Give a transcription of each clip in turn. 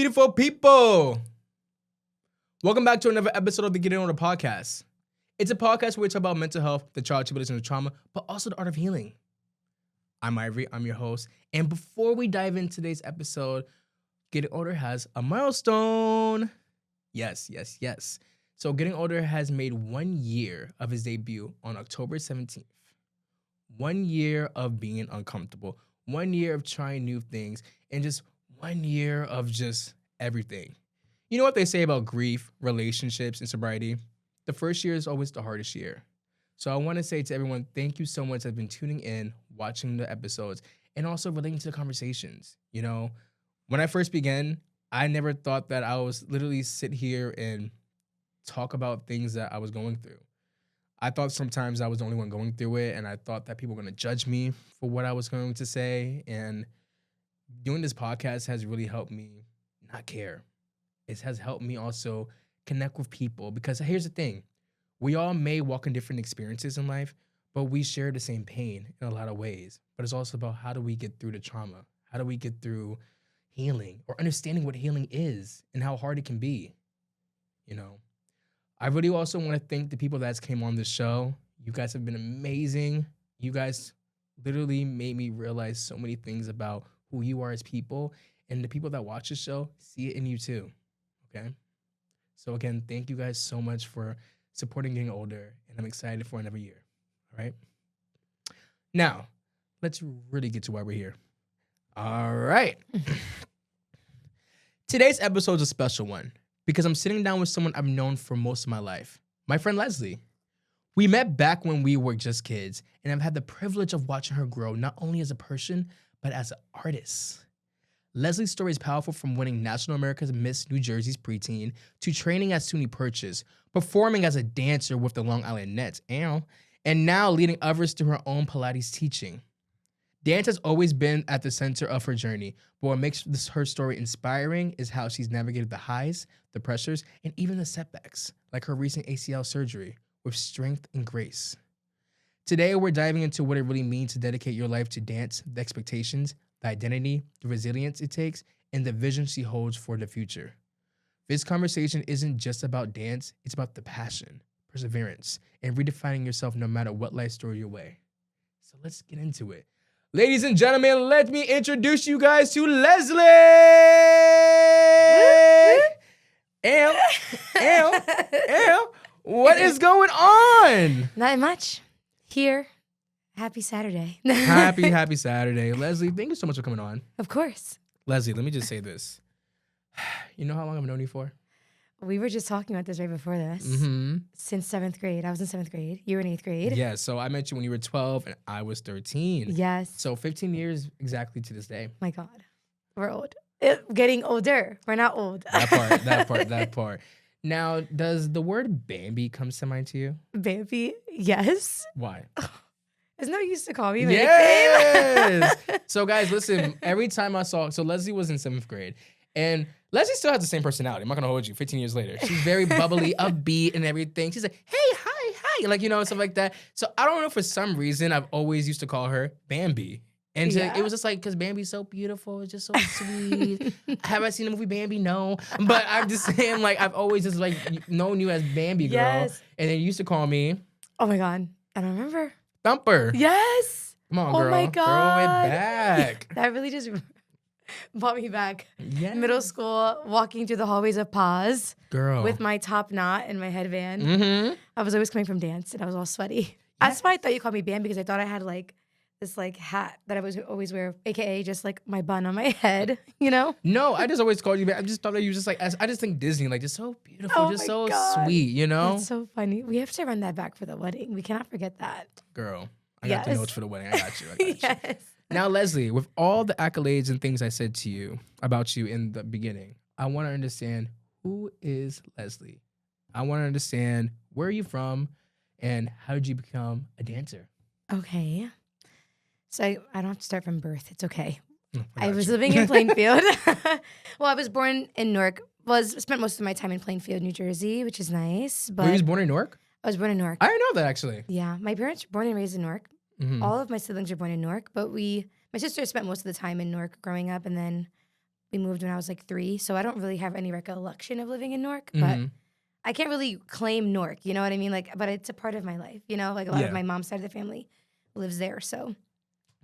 beautiful people. Welcome back to another episode of the Getting Older podcast. It's a podcast where we talk about mental health, the child tribulation of trauma, but also the art of healing. I'm Ivory, I'm your host. And before we dive into today's episode, Getting Older has a milestone. Yes. So Getting Older has made 1 year of his debut on October 17th. 1 year of being uncomfortable. 1 year of trying new things. And just 1 year of just everything. You know what they say about grief, relationships, and sobriety? The first year is always the hardest year. So I want to say to everyone, thank you so much for been tuning in, watching the episodes, and also relating to the conversations. You know, when I first began, I never thought that I was literally sit here and talk about things that I was going through. I thought sometimes I was the only one going through it, and I thought that people were going to judge me for what I was going to say. And doing this podcast has really helped me not care. It has helped me also connect with people, because here's the thing. We all may walk in different experiences in life, but we share the same pain in a lot of ways. But it's also about how do we get through the trauma? How do we get through healing or understanding what healing is and how hard it can be? You know, I really also want to thank the people that came on the show. You guys have been amazing. You guys literally made me realize so many things about who you are as people, and the people that watch the show see it in you too. Okay? So again, thank you guys so much for supporting Getting Older, and I'm excited for another year. All right? Now, let's really get to why we're here. All right. Today's episode is a special one because I'm sitting down with someone I've known for most of my life, my friend Leslie. We met back when we were just kids, and I've had the privilege of watching her grow not only as a person, but as an artist. Leslie's story is powerful, from winning National America's Miss New Jersey's preteen to training at SUNY Purchase, performing as a dancer with the Long Island Nets, and now leading others through her own Pilates teaching. Dance has always been at the center of her journey, but what makes her story inspiring is how she's navigated the highs, the pressures, and even the setbacks, like her recent ACL surgery, with strength and grace. Today, we're diving into what it really means to dedicate your life to dance, the expectations, the identity, the resilience it takes, and the vision she holds for the future. This conversation isn't just about dance, it's about the passion, perseverance, and redefining yourself no matter what life throws your way. So let's get into it. Ladies and gentlemen, let me introduce you guys to Leslie! What is going on? Not much. Here. Happy Saturday. Happy Saturday. Leslie, thank you so much for coming on. Of course. Leslie, let me just say this. You know how long I've known you for? We were just talking about this right before this. Mm-hmm. Since 7th grade. I was in 7th grade. You were in 8th grade. Yeah, so I met you when you were 12 and I was 13. Yes. So 15 years exactly to this day. My God. We're old. Getting older. We're not old. That part. Now, does the word Bambi come to mind to you? Bambi? Yes. Why? Isn't that what you used to call me? My Yes. So guys, listen, every time so Leslie was in 7th grade, and Leslie still has the same personality. I'm not gonna hold you 15 years later. She's very bubbly, upbeat, and everything. She's like, hey, hi, like, you know, stuff like that. So I don't know, for some reason, I've always used to call her Bambi. And it was just like, because Bambi's so beautiful, it's just so sweet. Have I seen the movie Bambi? No. But I'm just saying, like, I've always just, like, known you as Bambi girl. Yes. And then you used to call me... Oh, my God. I don't remember. Thumper. Yes. Come on, girl. Oh, my God. Throw it back. That really just brought me back. Yes. Middle school, walking through the hallways of Paz. Girl. With my top knot and my headband. Mm-hmm. I was always coming from dance, and I was all sweaty. Yes. That's why I thought you called me Bambi, because I thought I had, like, this, like, hat that I was always wear, a.k.a. just, like, my bun on my head, you know? No, I just always called you Bambi. I just thought that you were just, like, I just think Disney, like, just so beautiful, just so sweet, you know? That's so funny. We have to run that back for the wedding. We cannot forget that. Girl, I got the notes for the wedding. I got you. Yes. Now, Leslie, with all the accolades and things I said to you about you in the beginning, I want to understand, who is Leslie? I want to understand, where are you from, and how did you become a dancer? Okay. So I don't have to start from birth. It's okay. I was living in Plainfield. Well, I was born in Newark. Spent most of my time in Plainfield, New Jersey, which is nice. But Were you born in Newark? I was born in Newark. I didn't know that, actually. Yeah. My parents were born and raised in Newark. Mm-hmm. All of my siblings were born in Newark, but my sister spent most of the time in Newark growing up, and then we moved when I was like 3, so I don't really have any recollection of living in Newark, but I can't really claim Newark, you know what I mean? Like, but it's a part of my life, you know? Like, a lot of my mom's side of the family lives there, so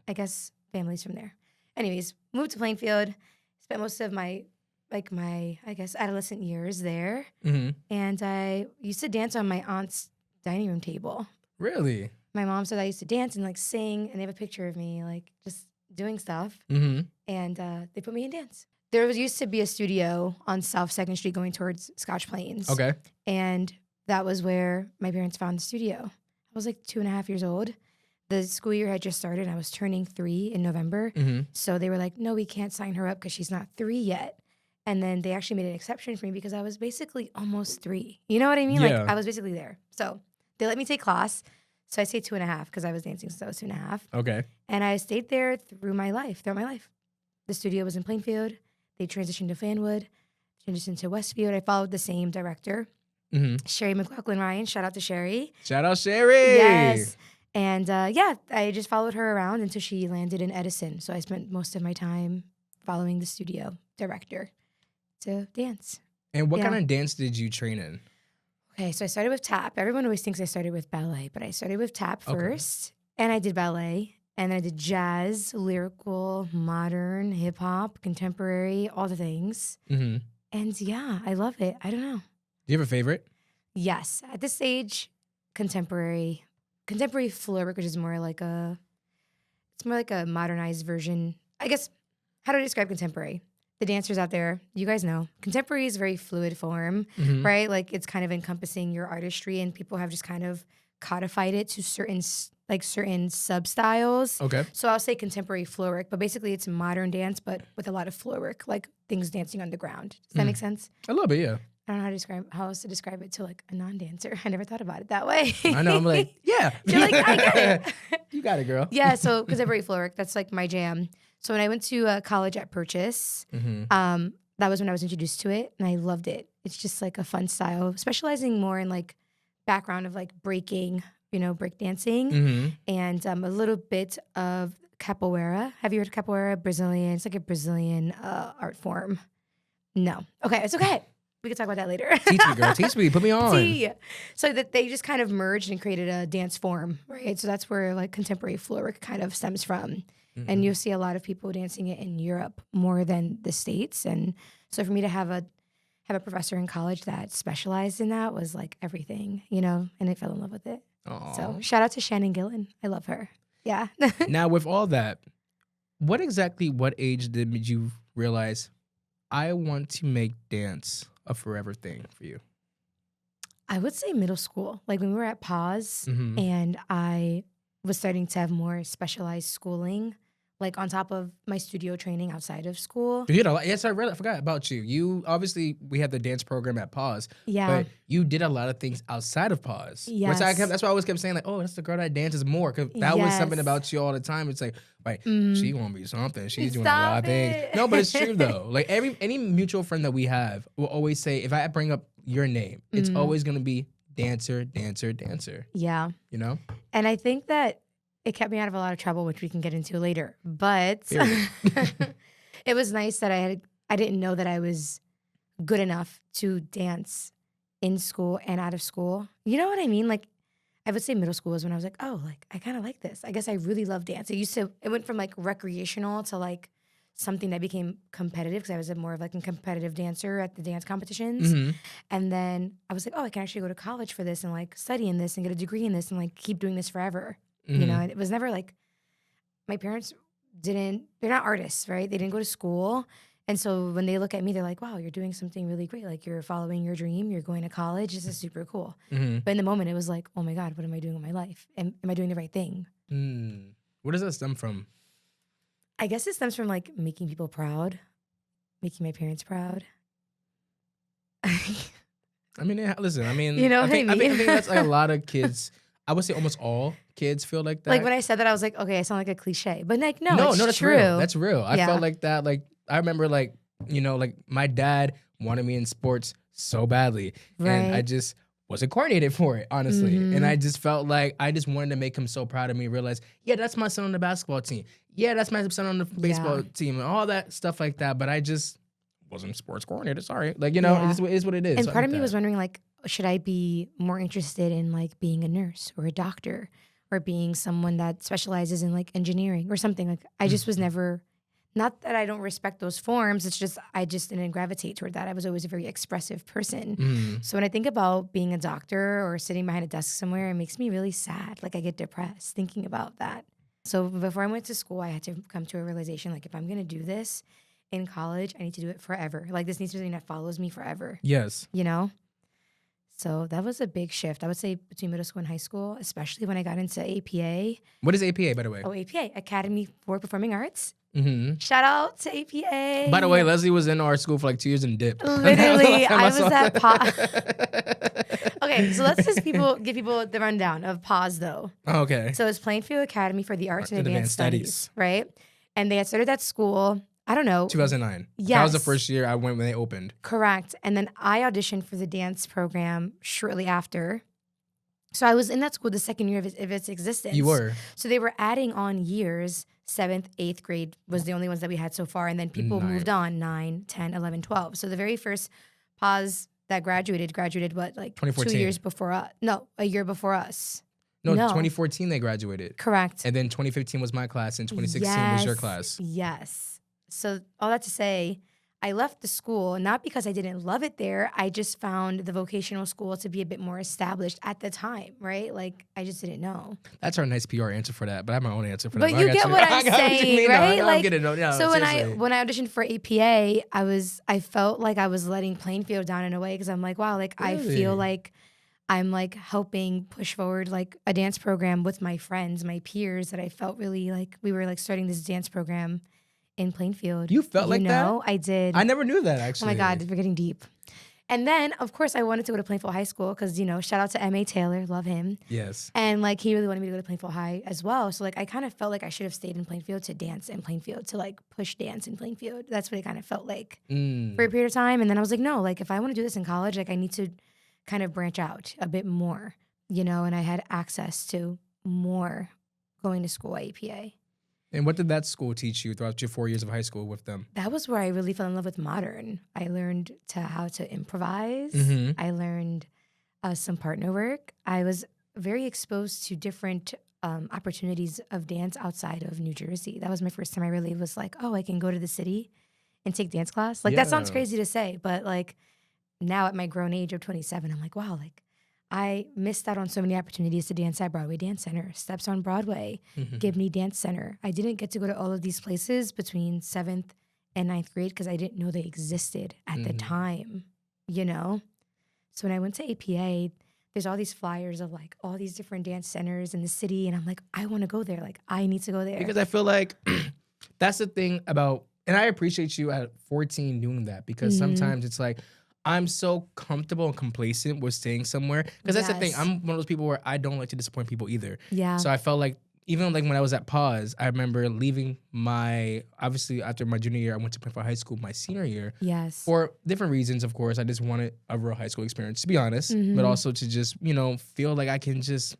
I guess family's from there. Anyways, moved to Plainfield, spent most of my I guess, adolescent years there, and I used to dance on my aunt's dining room table. Really? My mom said I used to dance and like sing, and they have a picture of me like just doing stuff, and they put me in dance. There used to be a studio on South 2nd Street going towards Scotch Plains. Okay. And that was where my parents found the studio. I was like 2.5 years old. The school year had just started. And I was turning 3 in November. So they were like, no, we can't sign her up because she's not 3 yet. And then they actually made an exception for me because I was basically almost 3. You know what I mean? Yeah. Like, I was basically there. So they let me take class. So I say 2.5 because I was dancing since I was 2.5. Okay. And I stayed there throughout my life. The studio was in Plainfield. They transitioned to Fanwood, transitioned to Westfield. I followed the same director, Sherry McLaughlin-Ryan. Shout out to Sherry. Shout out Sherry. Yes. And I just followed her around until she landed in Edison. So I spent most of my time following the studio director to dance. And what kind of dance did you train in? Okay, so I started with tap. Everyone always thinks I started with ballet, but I started with tap first. And I did ballet. And then I did jazz, lyrical, modern, hip hop, contemporary, all the things. And yeah, I love it. I don't know. Do you have a favorite? Yes. At this age, contemporary floor, which is more like a modernized version. I guess, how do I describe contemporary? The dancers out there, you guys know, contemporary is a very fluid form, right? Like it's kind of encompassing your artistry, and people have just kind of codified it to certain sub-styles. Okay. So I'll say contemporary floor work, but basically it's modern dance, but with a lot of floor work, like things dancing on the ground. Does that make sense? A little bit, yeah. I don't know how else to describe it to like a non-dancer. I never thought about it that way. I know, I'm like, yeah. You're like, I get it. You got it, girl. Yeah, so contemporary floor work, that's like my jam. So when I went to college at Purchase, that was when I was introduced to it, and I loved it. It's just like a fun style, specializing more in like background of like breaking, break dancing, and a little bit of capoeira. Have you heard of capoeira? Brazilian. It's like a Brazilian art form. No. Okay, it's okay. We can talk about that later. Teach me, girl. Teach me. Put me on. See. So that they just kind of merged and created a dance form, right? So that's where like contemporary floor work kind of stems from. And you'll see a lot of people dancing it in Europe more than the States. And so for me to have a professor in college that specialized in that was like everything, and I fell in love with it. Aww. So shout out to Shannon Gillen. I love her. Yeah. Now with all that, what age did you realize I want to make dance a forever thing for you? I would say middle school. Like when we were at Pause and I was starting to have more specialized schooling, like on top of my studio training outside of school. Yes, I forgot about you. You obviously, we had the dance program at Pause. Yeah. But you did a lot of things outside of Pause. Yes. That's why I always kept saying like, oh, that's the girl that dances more. Because that was something about you all the time. It's like, right, she gonna be something. She's doing a lot of things. No, but it's true though. Like any mutual friend that we have will always say, if I bring up your name, it's always gonna be dancer, dancer, dancer. Yeah. And I think that it kept me out of a lot of trouble, which we can get into later. But it was nice that I didn't know that I was good enough to dance in school and out of school. You know what I mean? Like, I would say middle school is when I was like, oh, like, I kind of like this. I guess I really love dance. It went from like recreational to like something that became competitive because I was more of like a competitive dancer at the dance competitions. And then I was like, oh, I can actually go to college for this and like study in this and get a degree in this and like keep doing this forever. It was never like, my parents they're not artists, right? They didn't go to school. And so when they look at me, they're like, wow, you're doing something really great. Like you're following your dream. You're going to college. This is super cool. But in the moment, it was like, oh my God, what am I doing with my life? Am I doing the right thing? Where does that stem from? I guess it stems from like making people proud, making my parents proud. I mean, listen, I mean, I think that's like a lot of kids. I would say almost all kids feel like that. Like when I said that, I was like, okay, I sound like a cliche, but like, no, that's true. Real. That's real. I felt like that. Like I remember, like my dad wanted me in sports so badly, and I just wasn't coordinated for it, honestly. Mhm. And I just felt like I just wanted to make him so proud of me, realize, yeah, that's my son on the basketball team. Yeah, that's my son on the baseball team and all that stuff like that. But I just wasn't sports coordinator. Sorry. Like, you know, Yeah. it is what it is. And So part I of me get was that. wondering, like, should I be more interested in like being a nurse or a doctor or being someone that specializes in like engineering or something? Like, I just was never, not that I don't respect those forms. It's just, I just didn't gravitate toward that. I was always a very expressive person. Mhm. So when I think about being a doctor or sitting behind a desk somewhere, it makes me really sad. Like, I get depressed thinking about that. So before I went to school, I had to come to a realization, like, if I'm going to do this in college, I need to do it forever. Like, this needs to be something that follows me forever, Yes. you know? So that was a big shift, I would say, between middle school and high school, especially when I got into APA. What is APA, by the way? Oh, APA, Academy for Performing Arts. Mm-hmm. Shout out to APA. By the way, Leslie was in our school for like 2 years and dipped. Literally, I was at PAS. Okay, so let's just give people the rundown of PAS, though. Okay. So it's Plainfield Academy for the Arts and Advanced Studies. Studies, right? And they had started that school, I don't know. 2009. That was the Yes. first year I went when they opened. Correct. And then I auditioned for the dance program shortly after. So I was in that school the second year of its existence. You were. So they were adding on years. 7th, 8th grade was the only ones that we had so far. And then people moved on 9, 10, 11, 12. So the very first PAS that graduated what, like 2014. 2 years before us? No, a year before us. No, No. 2014 they graduated. Correct. And then 2015 was my class and 2016 was your class. Yes. So all that to say, I left the school, not because I didn't love it there. I just found the vocational school to be a bit more established at the time, right? Like, I just didn't know. That's our nice PR answer for that, but I have my own answer for But that. you I got get what I'm I got what you saying, mean. right? No, Like, I'm getting it. No, So seriously. when I auditioned for APA, I felt like I was letting Plainfield down in a way, because I'm like, wow, like I Really? feel like I'm like helping push forward like a dance program with my friends, my peers, that I felt really like we were like starting this dance program in Plainfield. You felt like that? I did. I never knew that, Oh actually. my God, we're getting deep. And then, of course, I wanted to go to Plainfield High School because, shout out to M.A. Taylor, love him. Yes. And like, he really wanted me to go to Plainfield High as well. So like, I kind of felt like I should have stayed in Plainfield to dance in Plainfield, to like push dance in Plainfield. That's what it kind of felt like for a period of time. And then I was like, no, like if I want to do this in college, like I need to kind of branch out a bit more, and I had access to more going to school at APA. And what did that school teach you throughout your 4 years of high school with them? That was where I really fell in love with modern. I learned how to improvise. Mm-hmm. I learned some partner work. I was very exposed to different opportunities of dance outside of New Jersey. That was my first time I really was like, oh, I can go to the city and take dance class. Like, that sounds Yeah. crazy to say, but like now at my grown age of 27, I'm like, wow, like I missed out on so many opportunities to dance at Broadway Dance Center, Steps on Broadway, Gibney Dance Center. I didn't get to go to all of these places between 7th and 9th grade because I didn't know they existed at the time, So when I went to APA, there's all these flyers of like all these different dance centers in the city. And I'm like, I want to go there. Like, I need to go there. Because I feel like that's the thing about, and I appreciate you at 14 doing that, because sometimes it's like, I'm so comfortable and complacent with staying somewhere. Because that's the thing. Yes. I'm one of those people where I don't like to disappoint people either. Yeah. So I felt like, even like when I was at PAS, I remember leaving obviously after my junior year, I went to Plainfield High School my senior year. Yes. For different reasons, of course. I just wanted a real high school experience, to be honest. But also to just, feel like I can just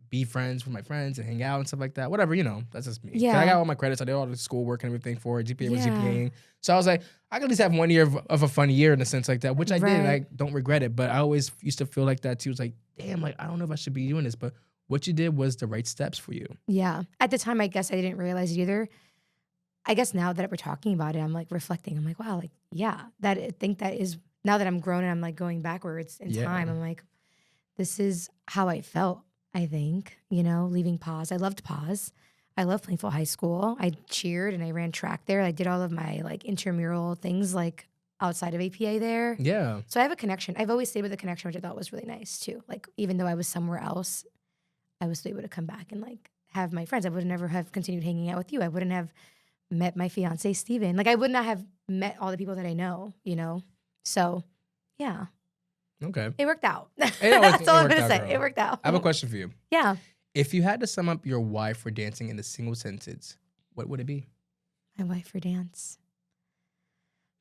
be friends with my friends and hang out and stuff like that. Whatever, that's just me. 'Cause Yeah. I got all my credits. I did all the schoolwork and everything for it. GPA was Yeah. GPAing. So I was like, I could at least have 1 year of a fun year in a sense like that, which I did. I Right. don't regret it. But I always used to feel like that too. It's like, damn, like I don't know if I should be doing this. But what you did was the right steps for you. Yeah. At the time, I guess I didn't realize it either. I guess now that we're talking about it, I'm like reflecting. I'm like, wow, like, yeah, I think that is, now that I'm grown and I'm like going backwards in time, I'm like, this is how I felt, I think, leaving PAS. I loved PAS. I loved Plainfield High School. I cheered and I ran track there. I did all of my like intramural things like outside of APA there. Yeah. So I have a connection. I've always stayed with a connection, which I thought was really nice too. Like, even though I was somewhere else, I was still able to come back and like have my friends. I would never have continued hanging out with you. I wouldn't have met my fiance, Steven. Like, I would not have met all the people that I know, So, yeah, Okay. it worked out. That's That's all I'm going to say. It worked out. I have a question for you. Yeah. If you had to sum up your why for dancing in a single sentence, what would it be? My why for dance.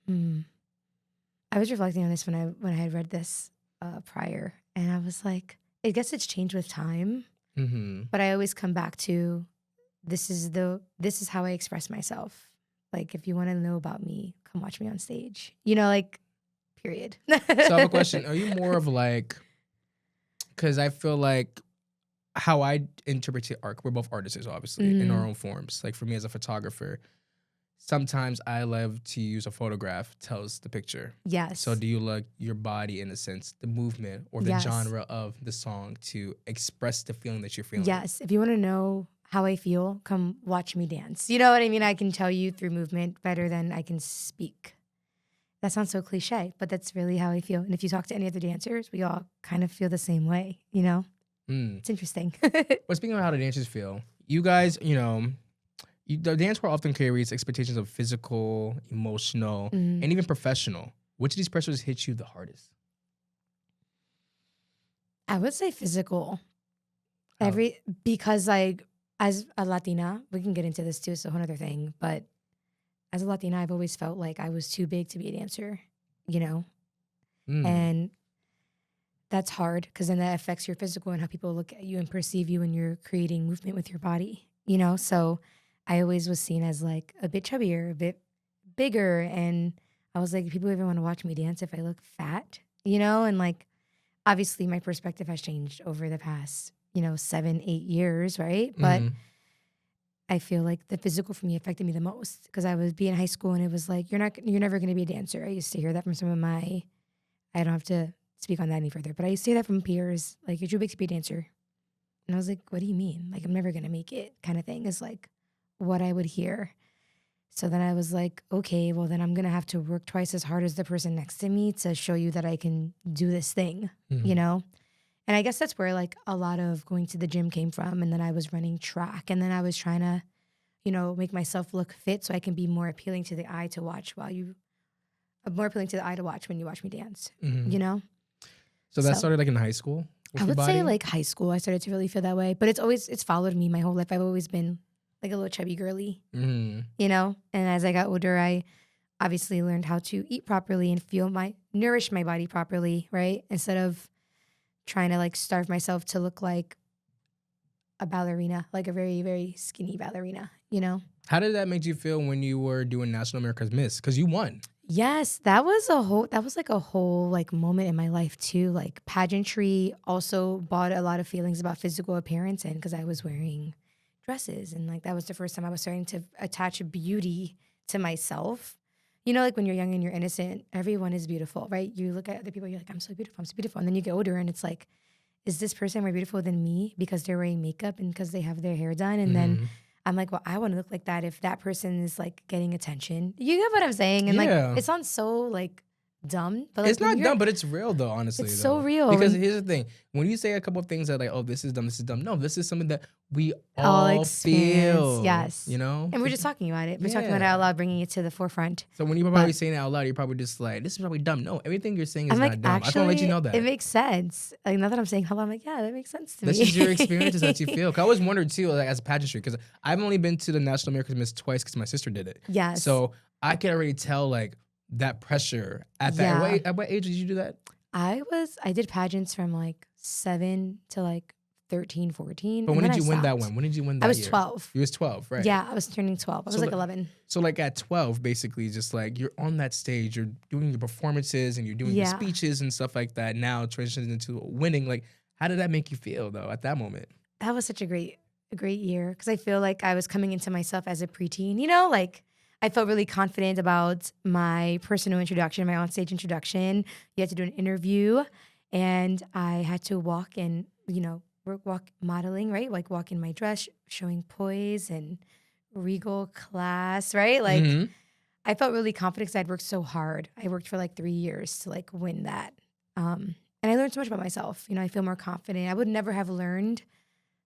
I was reflecting on this when I had read this prior, And I was like, I guess it's changed with time, Mm-hmm. but I always come back to this is how I express myself. Like, if you want to know about me, come watch me on stage. Like, period. So I have a question. Are you more of like, because I feel like how I interpret art, we're both artists, obviously, in our own forms. Like for me as a photographer, sometimes I love to use a photograph tells the picture. Yes. So do you like your body, in a sense, the movement or the Yes. genre of the song to express the feeling that you're feeling? Yes. If you want to know how I feel, come watch me dance. You know what I mean? I can tell you through movement better than I can speak. That sounds so cliche, but that's really how I feel. And if you talk to any other dancers, we all kind of feel the same way, It's interesting. But speaking of how the dancers feel, you guys, the dance world often carries expectations of physical, emotional, and even professional. Which of these pressures hit you the hardest? I would say physical. How? Because like as a Latina, we can get into this too, it's a whole other thing. But as a Latina, I've always felt like I was too big to be a dancer, And that's hard because then that affects your physical and how people look at you and perceive you when you're creating movement with your body, So I always was seen as like a bit chubbier, a bit bigger. And I was like, people even want to watch me dance if I look fat, And like, obviously my perspective has changed over the past, 7-8 years, right? But I feel like the physical for me affected me the most because I would be in high school and it was like, you're never going to be a dancer. I used to hear that from some of I don't have to speak on that any further, but I used to hear that from peers, like, you're too big to be a dancer. And I was like, what do you mean? Like, I'm never going to make it kind of thing is like what I would hear. So then I was like, okay, well then I'm going to have to work twice as hard as the person next to me to show you that I can do this thing, And I guess that's where like a lot of going to the gym came from. And then I was running track and then I was trying to, make myself look fit so I can be more appealing to the eye to watch more appealing to the eye to watch when you watch me dance, So that started like in high school? I would say like high school, I started to really feel that way, but it's followed me my whole life. I've always been like a little chubby girly, And as I got older, I obviously learned how to eat properly and nourish my body properly, right? Instead of trying to like starve myself to look like a ballerina, like a very, very skinny ballerina, How did that make you feel when you were doing National America's Miss? Because you won. Yes, that was like a whole like moment in my life too. Like pageantry also brought a lot of feelings about physical appearance in because I was wearing dresses and like that was the first time I was starting to attach beauty to myself. Like when you're young and you're innocent, everyone is beautiful, right? You look at other people, you're like, I'm so beautiful, I'm so beautiful. And then you get older and it's like, is this person more beautiful than me because they're wearing makeup and because they have their hair done? And then I'm like, well, I want to look like that if that person is like getting attention. You get what I'm saying? And like, it sounds so like dumb, but like, it's not dumb, but it's real though, honestly. It's so real. Because here's the thing. When you say a couple of things that like, oh, this is dumb. No, this is something that we all feel. Yes. And we're just talking about it. We're talking about it out loud, bringing it to the forefront. So when you're probably saying it out loud, you're probably just like, this is probably dumb. No, everything you're saying is not dumb. I just want to let you know that. It makes sense. Like now that I'm saying hello, I'm like, yeah, that makes sense to me. This is your experiences that you feel. Cause I always wondered too, like as a pageantry, because I've only been to the National America's Miss twice because my sister did it. Yes. So I can already tell like that pressure at that. At what age did you do that? I did pageants from like 7 to like 13, 14. But when did you win that one? When did you win that? I was 12. You was 12, right? Yeah, I was turning 12. I was like 11. So like at 12, basically just like you're on that stage, you're doing your performances and you're doing your speeches and stuff like that. Now transitions into winning. Like how did that make you feel though at that moment? That was such a great year because I feel like I was coming into myself as a preteen, like I felt really confident about my personal introduction, my onstage introduction. You had to do an interview and I had to walk and, walk modeling, right? Like walk in my dress, showing poise and regal class, right? Like I felt really confident because I'd worked so hard. I worked for like 3 years to like win that. And I learned so much about myself. I feel more confident. I would never have learned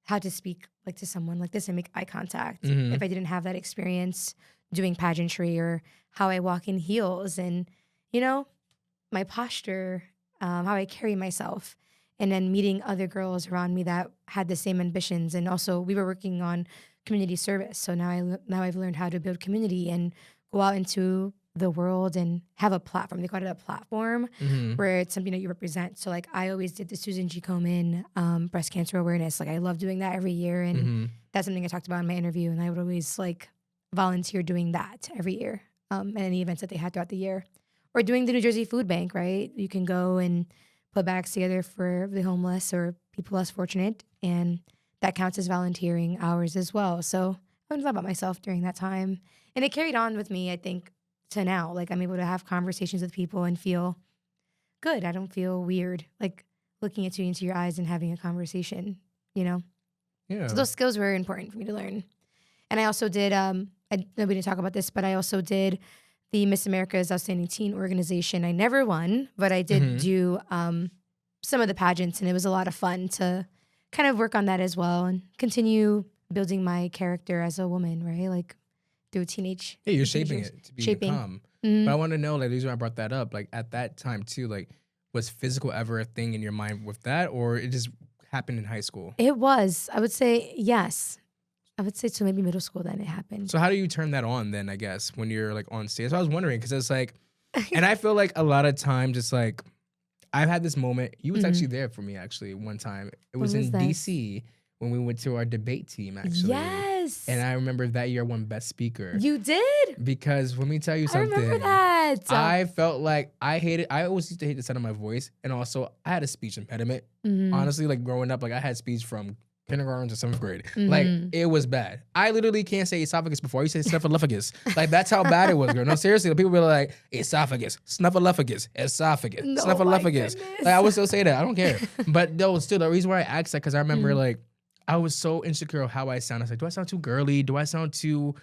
how to speak like to someone like this and make eye contact if I didn't have that experience doing pageantry or how I walk in heels and, my posture, how I carry myself. And then meeting other girls around me that had the same ambitions. And also we were working on community service. So now I've learned how to build community and go out into the world and have a platform. They call it a platform Mm-hmm. where it's something that you represent. So like I always did the Susan G. Komen breast cancer awareness. Like I love doing that every year. And Mm-hmm. that's something I talked about in my interview. And I would always like volunteer doing that every year at any events that they had throughout the year. Or doing the New Jersey Food Bank, right? You can go and put bags together for the homeless or people less fortunate. And that counts as volunteering hours as well. So I learned a lot about myself during that time. And it carried on with me, I think, to now. Like I'm able to have conversations with people and feel good. I don't feel weird, like looking at you into your eyes and having a conversation, you know? Yeah. So those skills were important for me to learn. And I also did, I know we didn't talk about this, but I also did the Miss America's Outstanding Teen Organization. I never won, but I did Mhm. do some of the pageants, and it was a lot of fun to kind of work on that as well and continue building my character as a woman, right? Like through teenage. Yeah, you're teenage shaping years. it to be Shaping. calm. Mhm. But I want to know, like, the reason I brought that up, like, at that time too, like, was physical ever a thing in your mind with that, or it just happened in high school? It was. I would say yes. I would say to maybe middle school then it happened. So how do you turn that on then? I guess when you're like on stage. So I was wondering because it's like, and I feel like a lot of times it's like, I've had this moment. You was Mhm. actually there for me actually one time. It was When was in this? DC when we went to our debate team actually. Yes. And I remember that year I won best speaker. You did? Because let me tell you I something. remember that. I felt like I always used to hate the sound of my voice. And also I had a speech impediment. Mhm. Honestly, like growing up, like I had speech from kindergarten to 7th grade. Like Mhm. it was bad. I literally can't say esophagus before. I used to say snuffleupagus. Like that's how bad it was, girl. No, seriously. People were like esophagus, snuffleupagus, esophagus, No, snuffleupagus. my Like I would still say that. I don't care. But no, still the reason why I asked that because I remember Mhm. like I was so insecure of how I sound. I was like, do I sound too girly? Do I sound too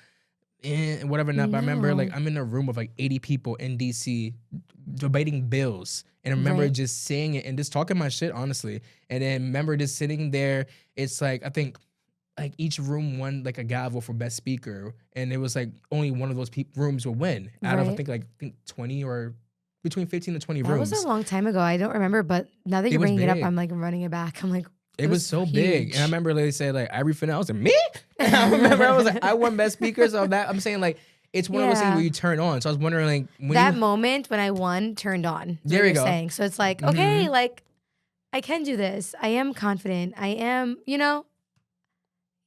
whatever not? But I remember like No. I'm in a room with like 80 people in DC debating bills. And I remember Right. just saying it and just talking my shit, honestly. And then remember just sitting there. It's like I think like each room won like a gavel for best speaker, and it was like only one of those rooms will win out of I Right. think 20 or between 15 to 20 That was rooms. a long time ago. I don't remember, but now that It you're was bringing it up, big. I'm like running it back. I'm like, It was so big, huge. and I remember they said like Ivory Finale. I was like me. And I remember I was like I won best speaker, so that I'm saying like it's one of those things Yeah. where you turn on. So I was wondering like when That you moment when I won turned on. is There what you you're go. saying. So it's like, Mhm. okay, like I can do this. I am confident. I am, yeah.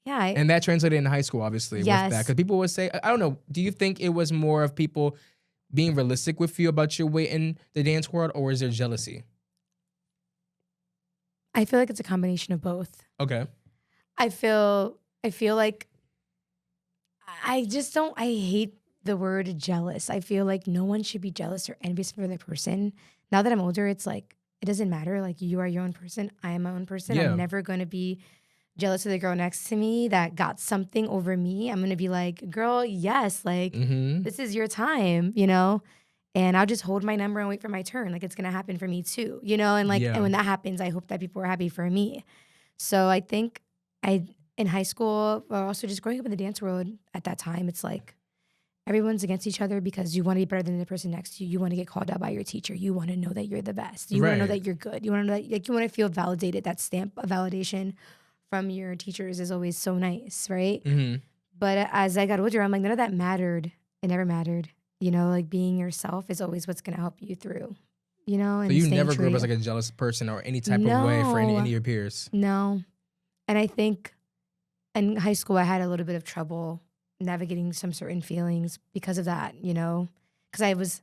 And that translated in high school, obviously, with that. Yes. Because people would say, I don't know, do you think it was more of people being realistic with you about your weight in the dance world, or is there jealousy? I feel like it's a combination of both. Okay. I feel like I hate the word jealous. I feel like no one should be jealous or envious of another person. Now that I'm older, it's like, it doesn't matter. Like you are your own person. I am my own person. Yeah. I'm never going to be jealous of the girl next to me that got something over me. I'm going to be like, girl, yes, like Mm-hmm. this is your time, and I'll just hold my number and wait for my turn. Like it's going to happen for me too, and like, Yeah. and when that happens, I hope that people are happy for me. So I think in high school, or also just growing up in the dance world at that time, it's like everyone's against each other because you want to be better than the person next to you. You want to get called out by your teacher. You want to know that you're the best. You want to know Right. that you're good. You want to know that, like, you want to feel validated. That stamp of validation from your teachers is always so nice, right? Mm-hmm. But as I got older, I'm like, none of that mattered. It never mattered. Like being yourself is always what's going to help you through, and So you staying never true grew up to as you. like a jealous person or any type of way for any No. of your peers? No. And I think in high school, I had a little bit of trouble navigating some certain feelings because of that, because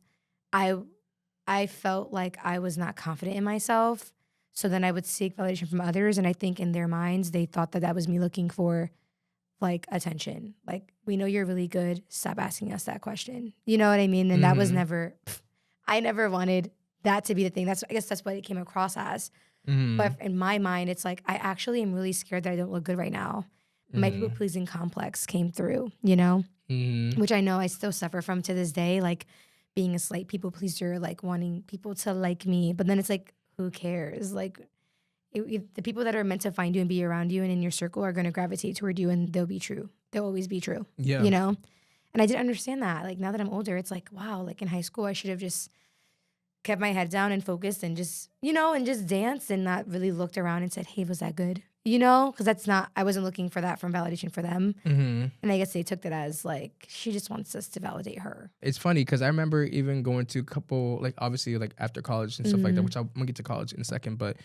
I felt like I was not confident in myself. So then I would seek validation from others. And I think in their minds, they thought that was me looking for like attention. Like, we know you're really good. Stop asking us that question. You know what I mean? And that was Mhm. I never wanted that to be the thing. I guess that's what it came across as. Mm-hmm. But in my mind, it's like, I actually am really scared that I don't look good right now. My people pleasing complex came through, Mm-hmm. which I know I still suffer from to this day, like being a slight people pleaser, like wanting people to like me. But then it's like, who cares? Like, the people that are meant to find you and be around you and in your circle are going to gravitate toward you, and they'll be true. They'll always be true, Yeah. And I didn't understand that. Like, now that I'm older, it's like, wow, like in high school, I should have just kept my head down and focused and just, and just danced and not really looked around and said, hey, was that good? you know, because I wasn't looking for that from validation for them. Mm-hmm. And I guess they took that as like, she just wants us to validate her. It's funny because I remember even going to a couple, like obviously like after college and stuff like that, which I'm gonna get to college in a second. But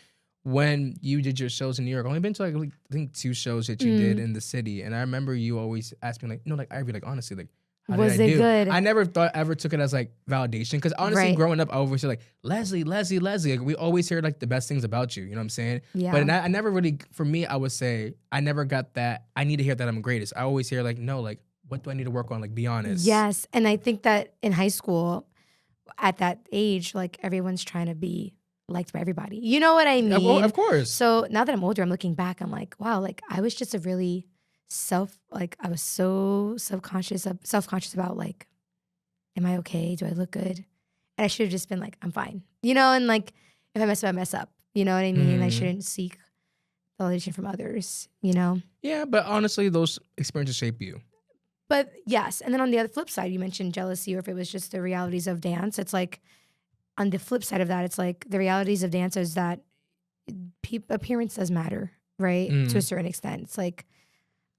when you did your shows in New York, I only been to like I think 2 shows that you did in the city. And I remember you always asked me like, no, like Ivory, like honestly, like how Was did I it do? good? I never took it as like validation because honestly, Right. growing up, I always hear like Leslie. Like we always hear like the best things about you. You know what I'm saying? Yeah. But I never really, for me, I would say I never got that. I need to hear that I'm the greatest. I always hear like, no, like what do I need to work on? Like be honest. Yes. And I think that in high school, at that age, like everyone's trying to be liked by everybody. You know what I mean? Of course. So now that I'm older, I'm looking back, I'm like, wow, like I was just a really I was so self-conscious about like, am I okay? Do I look good? And I should have just been like, I'm fine. You know, and like if I mess up, I mess up. You know what I mean? I shouldn't seek validation from others, you know? Yeah, but honestly, those experiences shape you. But yes, and then on the other flip side, you mentioned jealousy, or if it was just the realities of dance. It's like on the flip side of that, it's like the realities of dance is that appearance does matter, right? To a certain extent. It's like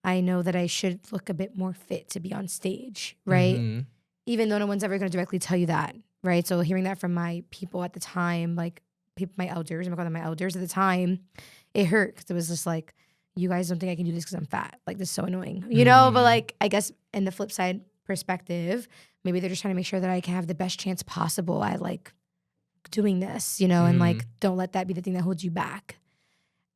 I know that I should look a bit more fit to be on stage, right? Even though no one's ever going to directly tell you that, right? So hearing that from my people at the time, like my elders, I'm calling them my elders at the time, it hurt because it was just like, you guys don't think I can do this because I'm fat. Like, this is so annoying, you know? But like, I guess in the flip side perspective, maybe they're just trying to make sure that I can have the best chance possible at like doing this, you know? And like, don't let that be the thing that holds you back.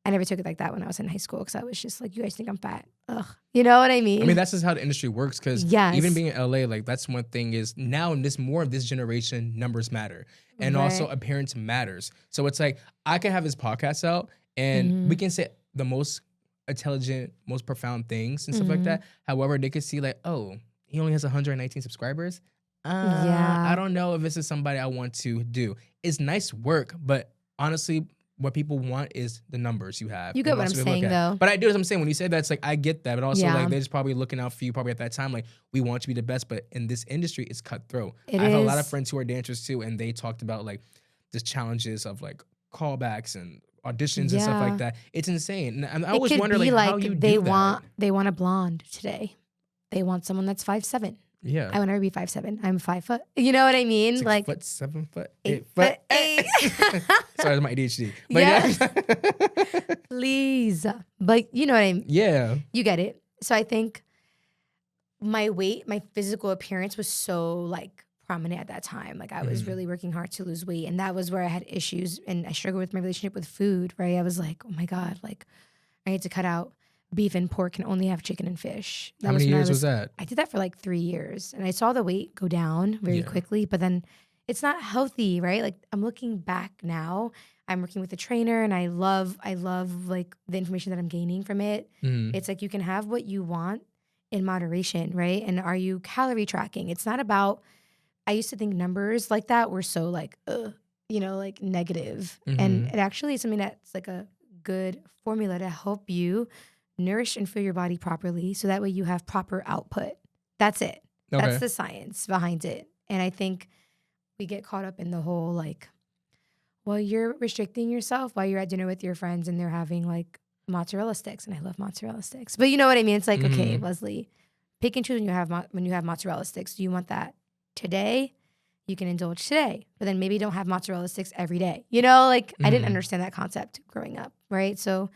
I never took it like that when I was in high school because I was just like, you guys think I'm fat. Ugh. You know what I mean? I mean, that's just how the industry works because even being in LA, like that's one thing is now in more of this generation, numbers matter. And also appearance matters. So it's like, I can have this podcast out and we can say the most intelligent, most profound things and stuff like that. However, they could see like, oh, he only has 119 subscribers. I don't know if this is somebody I want to do. It's nice work, but honestly, what people want is the numbers you have. You get what I'm saying, though. But I do, as I'm saying, when you say that, it's like, I get that. But also, like, they're just probably looking out for you probably at that time. Like, we want you to be the best. But in this industry, it's cutthroat. I have a lot of friends who are dancers, too. And they talked about, like, the challenges of, like, callbacks and auditions and stuff like that. It's insane. And I always wonder, like, how you do that. They want a blonde today. They want someone that's 5'7". Yeah. I will never be 5'7". I'm 5 foot. You know what I mean? 6 like foot, 7 foot, 8 foot. eight. Sorry, that's my ADHD. But yeah. Please. But you know what I mean? Yeah. You get it. So I think my weight, my physical appearance was so like prominent at that time. Like I was really working hard to lose weight. And that was where I had issues and I struggled with my relationship with food, right? I was like, oh my God, like I need to cut out beef and pork and only have chicken and fish. How many years was that? I did that for like 3 years. And I saw the weight go down very quickly, but then it's not healthy, right? Like I'm looking back now, I'm working with a trainer and I love like the information that I'm gaining from it. It's like you can have what you want in moderation, right? And are you calorie tracking? It's not about, I used to think numbers like that were so like, you know, like negative. And it actually is something that's like a good formula to help you nourish and fill your body properly so that way you have proper output. That's it. Okay. That's the science behind it. And I think we get caught up in the whole like, well, you're restricting yourself while you're at dinner with your friends and they're having like mozzarella sticks. And I love mozzarella sticks. But you know what I mean? It's like, okay, Leslie, pick and choose when you have mozzarella sticks. Do you want that today? You can indulge today. But then maybe don't have mozzarella sticks every day. You know, like I didn't understand that concept growing up, right? So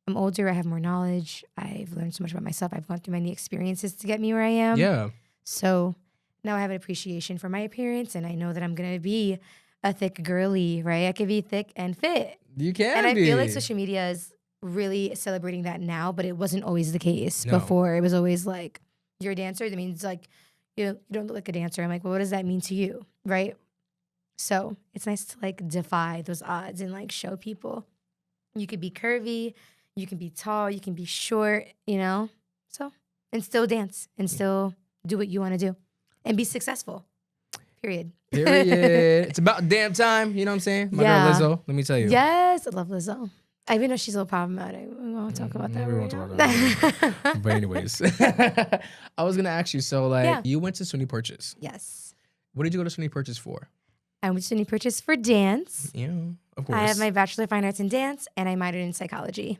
I'm older, I have more knowledge. I've learned so much about myself. I've gone through many experiences to get me where I am. Yeah. So now I have an appreciation for my appearance and I know that I'm going to be a thick girly, right? I could be thick and fit. You can And I feel like social media is really celebrating that now, but it wasn't always the case before. It was always like, you're a dancer. That means like, you don't look like a dancer. I'm like, well, what does that mean to you, right? So it's nice to like defy those odds and like show people you could be curvy, you can be tall, you can be short, you know? So, and still dance and still do what you want to do and be successful. Period. It's about damn time. You know what I'm saying? My girl Lizzo, let me tell you. Yes, I love Lizzo. I even know she's a little problematic. We won't talk about that. We won't talk about that. But anyways, I was going to ask you, so like you went to SUNY Purchase. Yes. What did you go to SUNY Purchase for? I went to SUNY Purchase for dance. Yeah, of course. I have my Bachelor of Fine Arts in Dance and I minored in psychology.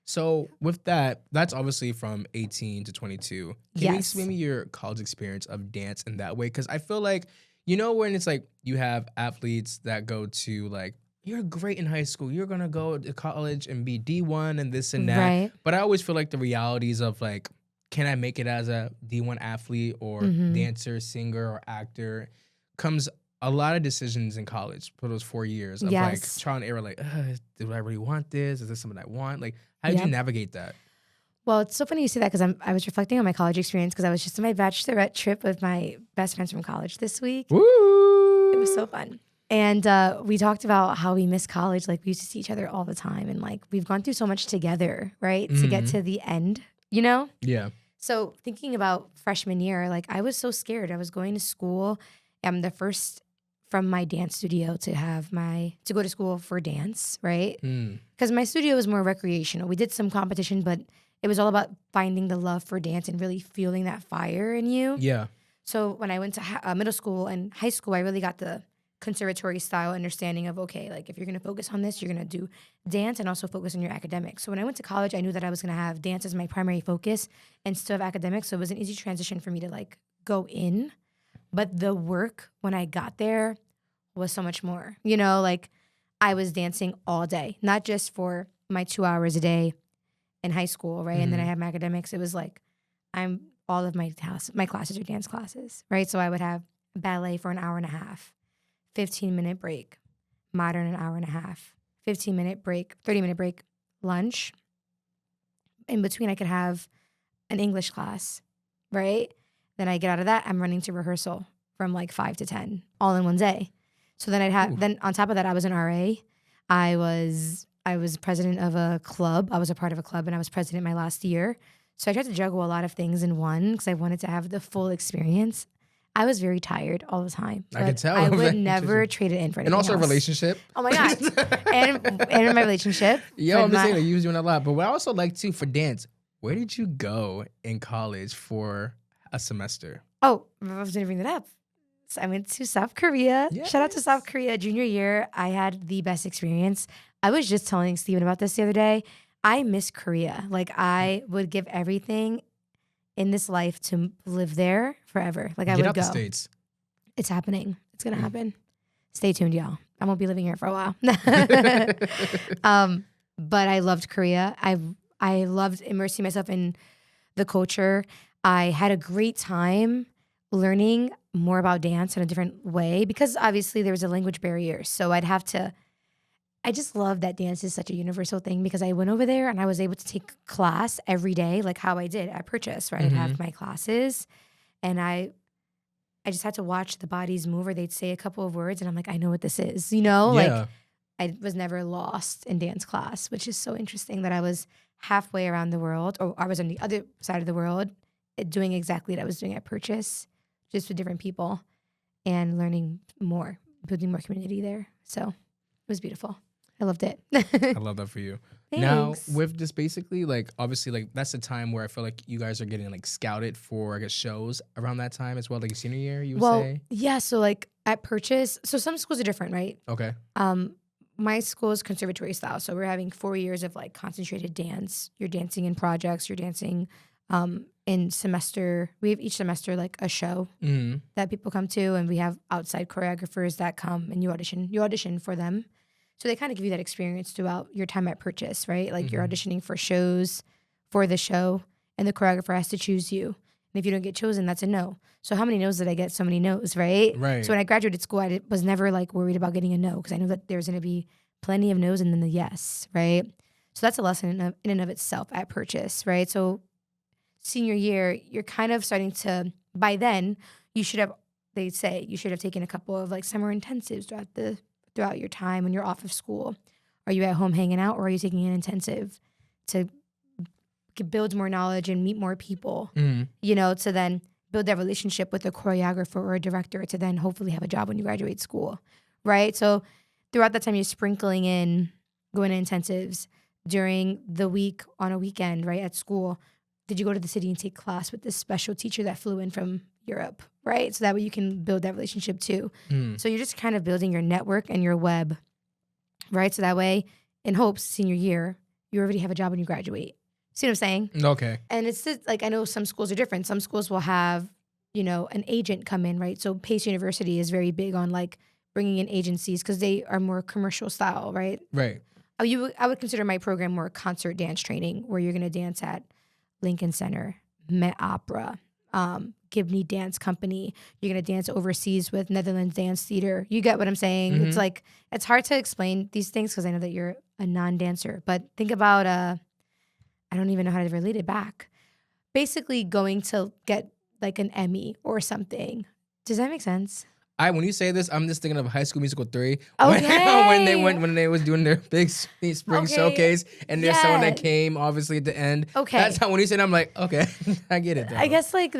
So with that, that's obviously from 18 to 22. Can you Yes. explain me your college experience of dance in that way? Because I feel like, when it's like you have athletes that go to like, you're great in high school, you're going to go to college and be D1 and this and that. Right. But I always feel like the realities of like, can I make it as a D1 athlete or dancer, singer, or actor comes a lot of decisions in college for those 4 years of like Yes. trial and error, like, do I really want this? Is this something I want? Like, how did you Yep. navigate that? Well, it's so funny you say that because I was reflecting on my college experience because I was just on my bachelorette trip with my best friends from college this week. Woo! It was so fun. And we talked about how we miss college. Like we used to see each other all the time. And like we've gone through so much together, right? To get to the end, Yeah. So thinking about freshman year, like I was so scared. I was going to school. I'm the first from my dance studio to go to school for dance, right? Because my studio was more recreational. We did some competition, but it was all about finding the love for dance and really feeling that fire in you. Yeah. So when I went to middle school and high school, I really got the conservatory style understanding of, okay, like if you're going to focus on this, you're going to do dance and also focus on your academics. So when I went to college, I knew that I was going to have dance as my primary focus and still have academics. So it was an easy transition for me to like go in. But the work when I got there was so much more. Like I was dancing all day, not just for my 2 hours a day in high school, right? And then I have my academics. It was like all of my classes are dance classes, right? So I would have ballet for an hour and a half, 15-minute break, modern an hour and a half, 15-minute break, 30-minute break, lunch. In between, I could have an English class, right? Then I get out of that, I'm running to rehearsal from like 5 to 10, all in one day. So then then on top of that, I was an RA. I was president of a club. I was a part of a club and I was president my last year. So I tried to juggle a lot of things in one because I wanted to have the full experience. I was very tired all the time. I could tell. I would never trade it in for anything And also else. a relationship. Oh my God. and in my relationship. Yo, I'm just saying that you was doing a lot. But what I also like too for dance, where did you go in college for a semester? Oh, I was going to bring that up. So I went to South Korea. Yes. Shout out to South Korea. Junior year, I had the best experience. I was just telling Steven about this the other day. I miss Korea. Like I would give everything in this life to live there forever. Like I Get would out go. the States. It's happening. It's going to happen. Stay tuned, y'all. I won't be living here for a while. But I loved Korea. I loved immersing myself in the culture. I had a great time learning more about dance in a different way because obviously there was a language barrier. So I just love that dance is such a universal thing because I went over there and I was able to take class every day, like how I did at Purchase, right? I'd have my classes and I just had to watch the bodies move or they'd say a couple of words and I'm like, I know what this is, Like I was never lost in dance class, which is so interesting that I was halfway around the world or I was on the other side of the world doing exactly what I was doing at Purchase, just with different people and learning more, building more community there. So it was beautiful. I loved it. I love that for you. Thanks. Now, with this basically, like, obviously, like, that's the time where I feel like you guys are getting, like, scouted for, I guess, shows around that time as well, like, senior year, you would say? Yeah, so, like, at Purchase, so some schools are different, right? Okay. My school is conservatory style, so we're having 4 years of, like, concentrated dance. You're dancing in projects, you're dancing in semester. We have each semester, like, a show that people come to, and we have outside choreographers that come, and you audition for them. So they kind of give you that experience throughout your time at Purchase, right? Like you're auditioning for shows for the show and the choreographer has to choose you. And if you don't get chosen, that's a no. So how many no's did I get? So many no's, right? Right. So when I graduated school, I was never like worried about getting a no because I knew that there's going to be plenty of no's and then the yes, right? So that's a lesson in and of itself at Purchase, right? So senior year, you're kind of starting to, by then, they'd say you should have taken a couple of like summer intensives throughout your time when you're off of school. Are you at home hanging out or are you taking an intensive to build more knowledge and meet more people, to then build that relationship with a choreographer or a director to then hopefully have a job when you graduate school, right? So throughout that time, you're sprinkling in going to intensives during the week on a weekend, right, at school. Did you go to the city and take class with this special teacher that flew in from Europe, right? So that way you can build that relationship too. So you're just kind of building your network and your web, right? So that way, in hopes, senior year, you already have a job when you graduate. See what I'm saying? Okay. And it's just, like, I know some schools are different. Some schools will have, you know, an agent come in, right? So Pace University is very big on like bringing in agencies because they are more commercial style, right? Right. I would consider my program more concert dance training, where you're going to dance at Lincoln Center, Met Opera, Gibney Dance Company. You're going to dance overseas with Netherlands Dance Theater. You get what I'm saying? Mm-hmm. It's like, it's hard to explain these things because I know that you're a non-dancer. But think about, I don't even know how to relate it back. Basically going to get like an Emmy or something. Does that make sense? When you say this, I'm just thinking of High School Musical 3. Okay. when they was doing their big spring showcase, and there's someone that came obviously at the end. Okay. That's how when you said, I'm like, okay, I get it. Though. I guess like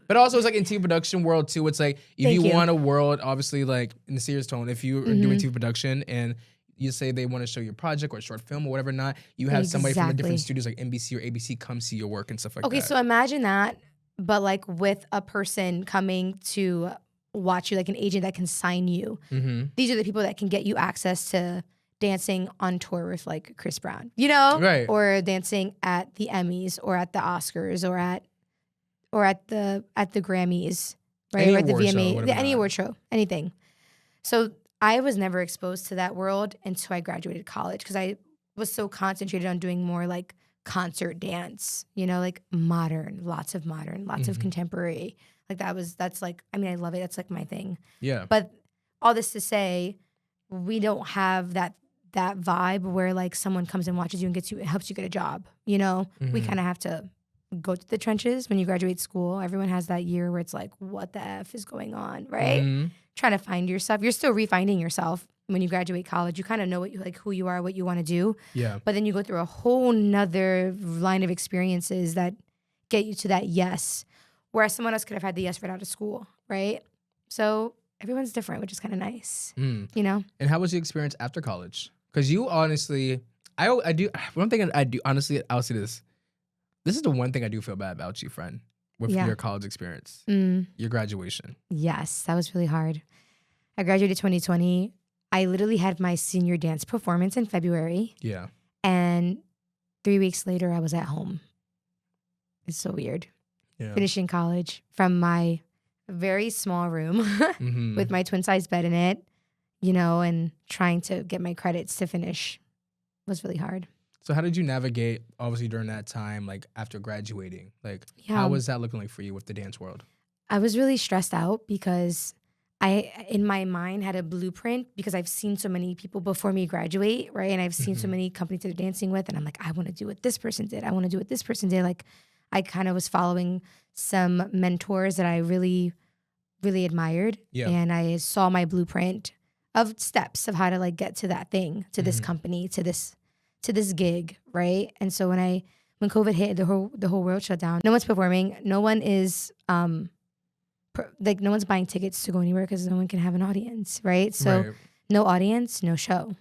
But also it's like in TV production world too. It's like if Thank you. want a world, obviously like in the serious tone, if you are doing TV production and you say they want to show your project or a short film or whatever not, you have somebody from the different studios like NBC or ABC come see your work and stuff like that. Okay, so imagine that, but like with a person coming to watch you, like an agent that can sign you. Mm-hmm. These are the people that can get you access to dancing on tour with like Chris Brown, you know? Right. Or dancing at the Emmys or at the Oscars or at the Grammys, right? Any or at the award show, VMA, whatever any not. award show, anything. So I was never exposed to that world until I graduated college because I was so concentrated on doing more like concert dance, you know, like lots of contemporary. Like that's like, I mean, I love it. That's like my thing. Yeah. But all this to say, we don't have that vibe where like someone comes and watches you and helps you get a job. You know, we kind of have to go to the trenches when you graduate school. Everyone has that year where it's like, what the F is going on, right? Mm-hmm. Trying to find yourself. You're still refining yourself when you graduate college. You kind of know what who you are, what you want to do. Yeah. But then you go through a whole nother line of experiences that get you to that yes. Whereas someone else could have had the yes right out of school, right? So everyone's different, which is kind of nice, you know? And how was your experience after college? Because you honestly, I do, one thing I do, honestly, I'll say this. This is the one thing I do feel bad about you, friend, with your college experience, your graduation. Yes, that was really hard. I graduated 2020. I literally had my senior dance performance in February. Yeah. And 3 weeks later, I was at home. It's so weird. Yeah. Finishing college from my very small room with my twin-size bed in it, you know, and trying to get my credits to finish was really hard. So how did you navigate, obviously, during that time, like after graduating? Like, how was that looking like for you with the dance world? I was really stressed out because I, in my mind, had a blueprint because I've seen so many people before me graduate, right? And I've seen so many companies that are dancing with, and I'm like, I want to do what this person did. I want to do what this person did. Like, I kind of was following some mentors that I really, really admired. Yeah. And I saw my blueprint of steps of how to like get to that thing, to this company, to this gig, right? And so when COVID hit, the whole world shut down. No one's performing. No one is no one's buying tickets to go anywhere because no one can have an audience, right? So no audience, no show.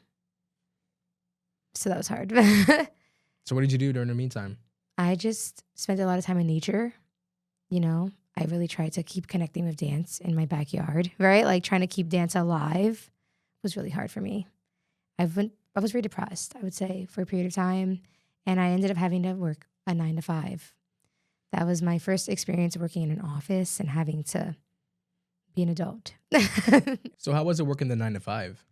So that was hard. So what did you do during the meantime? I just spent a lot of time in nature. You know, I really tried to keep connecting with dance in my backyard, right? Like trying to keep dance alive was really hard for me. I was very depressed, I would say, for a period of time. And I ended up having to work a 9 to 5. That was my first experience working in an office and having to be an adult. So how was it working the 9 to 5?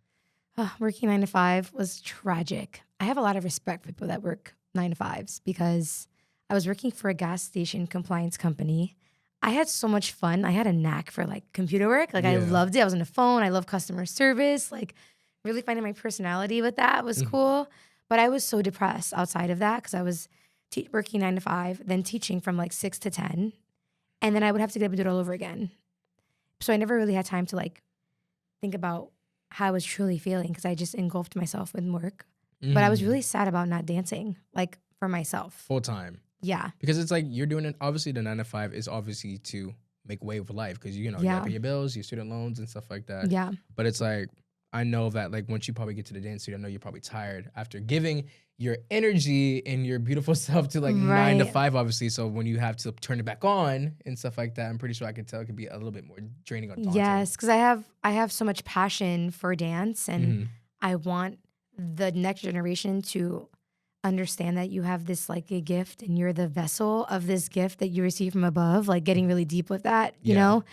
Working 9 to 5 was tragic. I have a lot of respect for people that work 9 to 5s because I was working for a gas station compliance company. I had so much fun. I had a knack for like computer work. Like I loved it. I was on the phone. I love customer service. Like really finding my personality with that was cool. But I was so depressed outside of that because I was working 9 to 5, then teaching from like 6 to 10. And then I would have to get up and do it all over again. So I never really had time to like think about how I was truly feeling because I just engulfed myself in work. But I was really sad about not dancing, like for myself. Full time. Yeah. Because it's like you're doing it, obviously the 9 to 5 is obviously to make way with life because, you know, you gotta pay your bills, your student loans and stuff like that. Yeah. But it's like, I know that like once you probably get to the dance studio, I know you're probably tired after giving your energy and your beautiful self to like 9 to 5, obviously. So when you have to turn it back on and stuff like that, I'm pretty sure I can tell it could be a little bit more draining on daunting. Yes, because I have so much passion for dance and I want the next generation to understand that you have this like a gift and you're the vessel of this gift that you receive from above, like getting really deep with that, you know?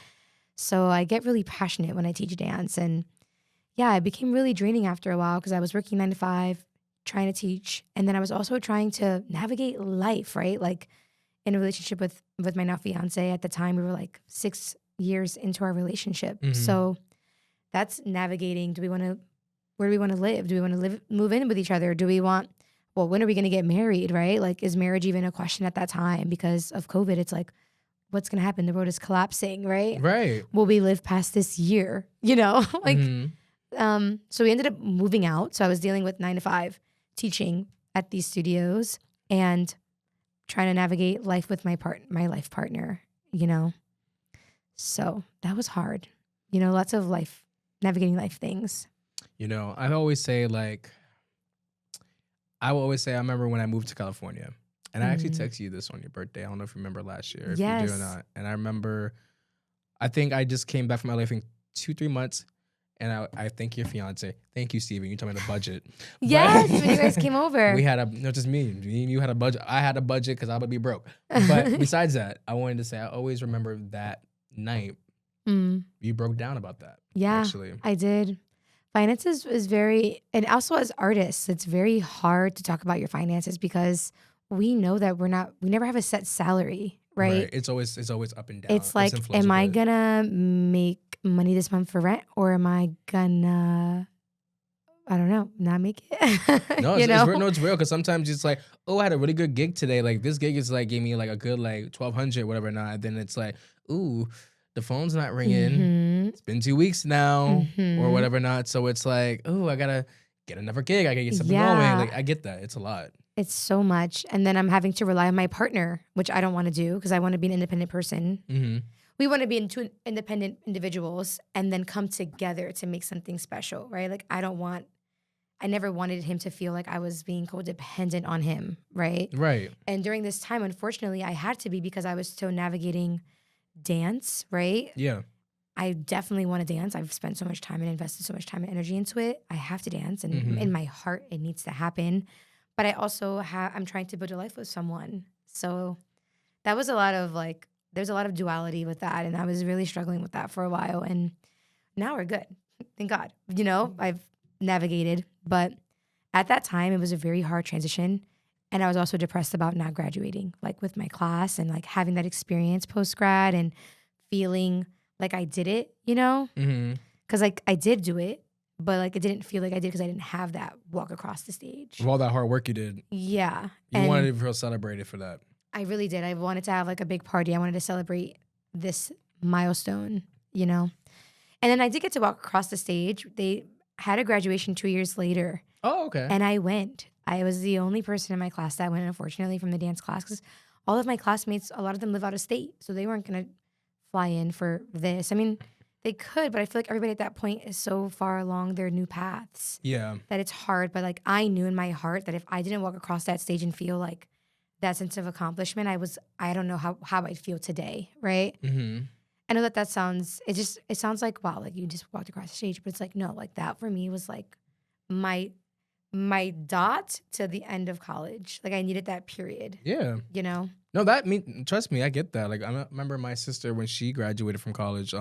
So I get really passionate when I teach dance. And yeah, it became really draining after a while because I was working 9 to 5, trying to teach. And then I was also trying to navigate life, right? Like in a relationship with my now fiance. At the time, we were like 6 years into our relationship. So that's navigating. Where do we want to live? Do we want to move in with each other? Do we want, well, when are we going to get married, right? Like, is marriage even a question at that time? Because of COVID, it's like, what's going to happen? The world is collapsing, right? Right. Will we live past this year? You know, like, so we ended up moving out. So I was dealing with 9 to 5 teaching at these studios and trying to navigate life with my life partner, you know? So that was hard, you know, lots of navigating life things. You know, I always say I remember when I moved to California, and I actually texted you this on your birthday. I don't know if you remember last year, if you do or not. And I remember, I think I just came back from LA, I think 2-3 months. And I thank your fiance. Thank you, Steven. You told me the budget. Yes, when you guys came over. We had not just me and you had a budget. I had a budget because I would be broke. But besides that, I wanted to say I always remember that night. You broke down about that. Yeah, actually. I did. Finances is very, and also as artists, it's very hard to talk about your finances because we know that we never have a set salary, right? It's always up and down. It's like, am I gonna make money this month for rent, or am I gonna, I don't know, not make it? No, it's real because sometimes it's like, oh, I had a really good gig today. Like this gig is like gave me like a good like $1,200, whatever. Not, and then it's like, ooh, the phone's not ringing. It's been 2 weeks now, or whatever. Not so it's like, oh, I gotta get another gig. I gotta get something going. Like I get that. It's a lot. It's so much, and then I'm having to rely on my partner, which I don't want to do because I want to be an independent person. We want to be two independent individuals and then come together to make something special, right? Like I never wanted him to feel like I was being codependent on him, right? Right. And during this time, unfortunately, I had to be because I was still navigating dance, right? Yeah. I definitely want to dance. I've spent so much time and invested so much time and energy into it. I have to dance, and in my heart, it needs to happen. But I also I'm trying to build a life with someone. So that was there's a lot of duality with that. And I was really struggling with that for a while. And now we're good. Thank God. You know, I've navigated. But at that time, it was a very hard transition. And I was also depressed about not graduating, like with my class and like having that experience post-grad and feeling like I did it, you know? Because like I did do it, but like it didn't feel like I did because I didn't have that walk across the stage. Of all that hard work you did. Yeah. You wanted to feel celebrated for that. I really did. I wanted to have like a big party. I wanted to celebrate this milestone, you know? And then I did get to walk across the stage. They had a graduation 2 years later. Oh, okay. And I went. I was the only person in my class that went, unfortunately, from the dance class because all of my classmates, a lot of them live out of state. So they weren't going to fly in for this. I mean, they could, but I feel like everybody at that point is so far along their new paths. Yeah. That it's hard. But like I knew in my heart that if I didn't walk across that stage and feel like that sense of accomplishment, I don't know how I'd feel today, right? I know that sounds, it sounds like, wow, like you just walked across the stage, but it's like, no, like that for me was like my dot to the end of college. Like I needed that period. Yeah. You know? No, trust me, I get that. Like I remember my sister when she graduated from college,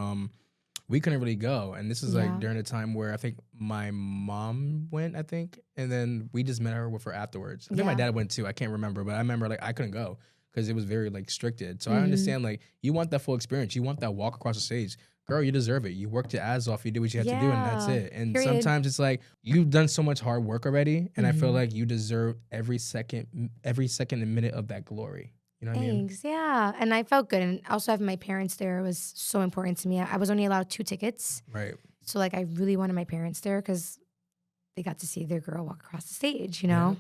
we couldn't really go. And this is like during a time where I think my mom went, and then we just met her with her afterwards. I think my dad went too. I can't remember, but I remember like I couldn't go because it was very like restricted. So I understand like you want that full experience. You want that walk across the stage. Girl, you deserve it. You worked your ass off. You did what you had to do, and that's it. And sometimes it's like you've done so much hard work already, and I feel like you deserve every second and minute of that glory. You know what I mean? Thanks. Yeah. And I felt good. And also having my parents there was so important to me. I was only allowed 2 tickets. Right. So like I really wanted my parents there because they got to see their girl walk across the stage, you know?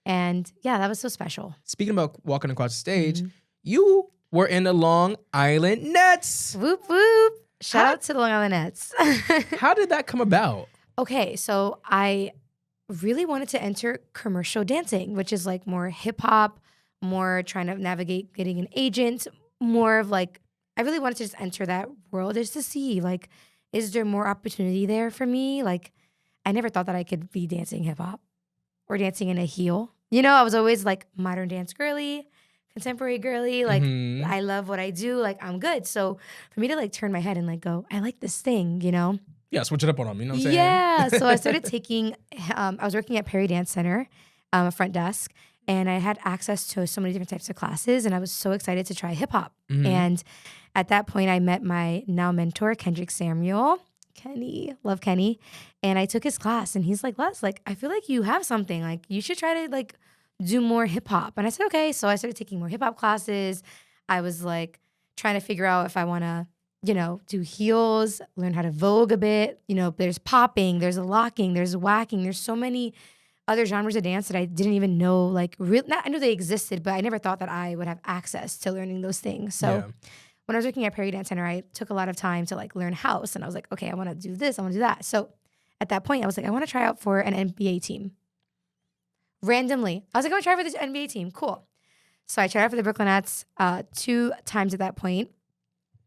Yeah. And yeah, that was so special. Speaking about walking across the stage, you were in the Long Island Nets. Whoop, whoop. Shout out to the Long Island Nets. How did that come about? Okay, so I really wanted to enter commercial dancing, which is like more hip hop, more trying to navigate getting an agent, more of like, I really wanted to just enter that world just to see, like, is there more opportunity there for me? Like, I never thought that I could be dancing hip hop or dancing in a heel, You know, I was always like modern dance girly, contemporary girly. Like, Mm-hmm. I love what I do. Like, I'm good. So for me to like turn my head and like go, I like this thing, you know? Yeah, switch it up on them. You know what I'm Yeah. So I started saying? taking, I was working at Perry Dance Center, a front desk, and I had access to so many different types of classes. And I was so excited to try hip hop. Mm-hmm. And at that point, I met my now mentor, Kendrick Samuel. Kenny, love Kenny. And I took his class and he's like, Les, like, I feel like you have something. Like, you should try to like do more hip hop. And I said, okay. So I started taking more hip hop classes. I was like trying to figure out if I want to, you know, do heels, learn how to vogue a bit. You know, there's popping, there's locking, there's whacking. There's so many other genres of dance that I didn't even know, like, I knew they existed, but I never thought that I would have access to learning those things. So Yeah. when I was working at Perry Dance Center, I took a lot of time to like learn house. And I was like, okay, I want to do this, I want to do that. So at that point, I was like, I want to try out for an NBA team. Randomly, I was like, I want to try for this NBA team. Cool. So I tried out for the Brooklyn Nets 2 times at that point,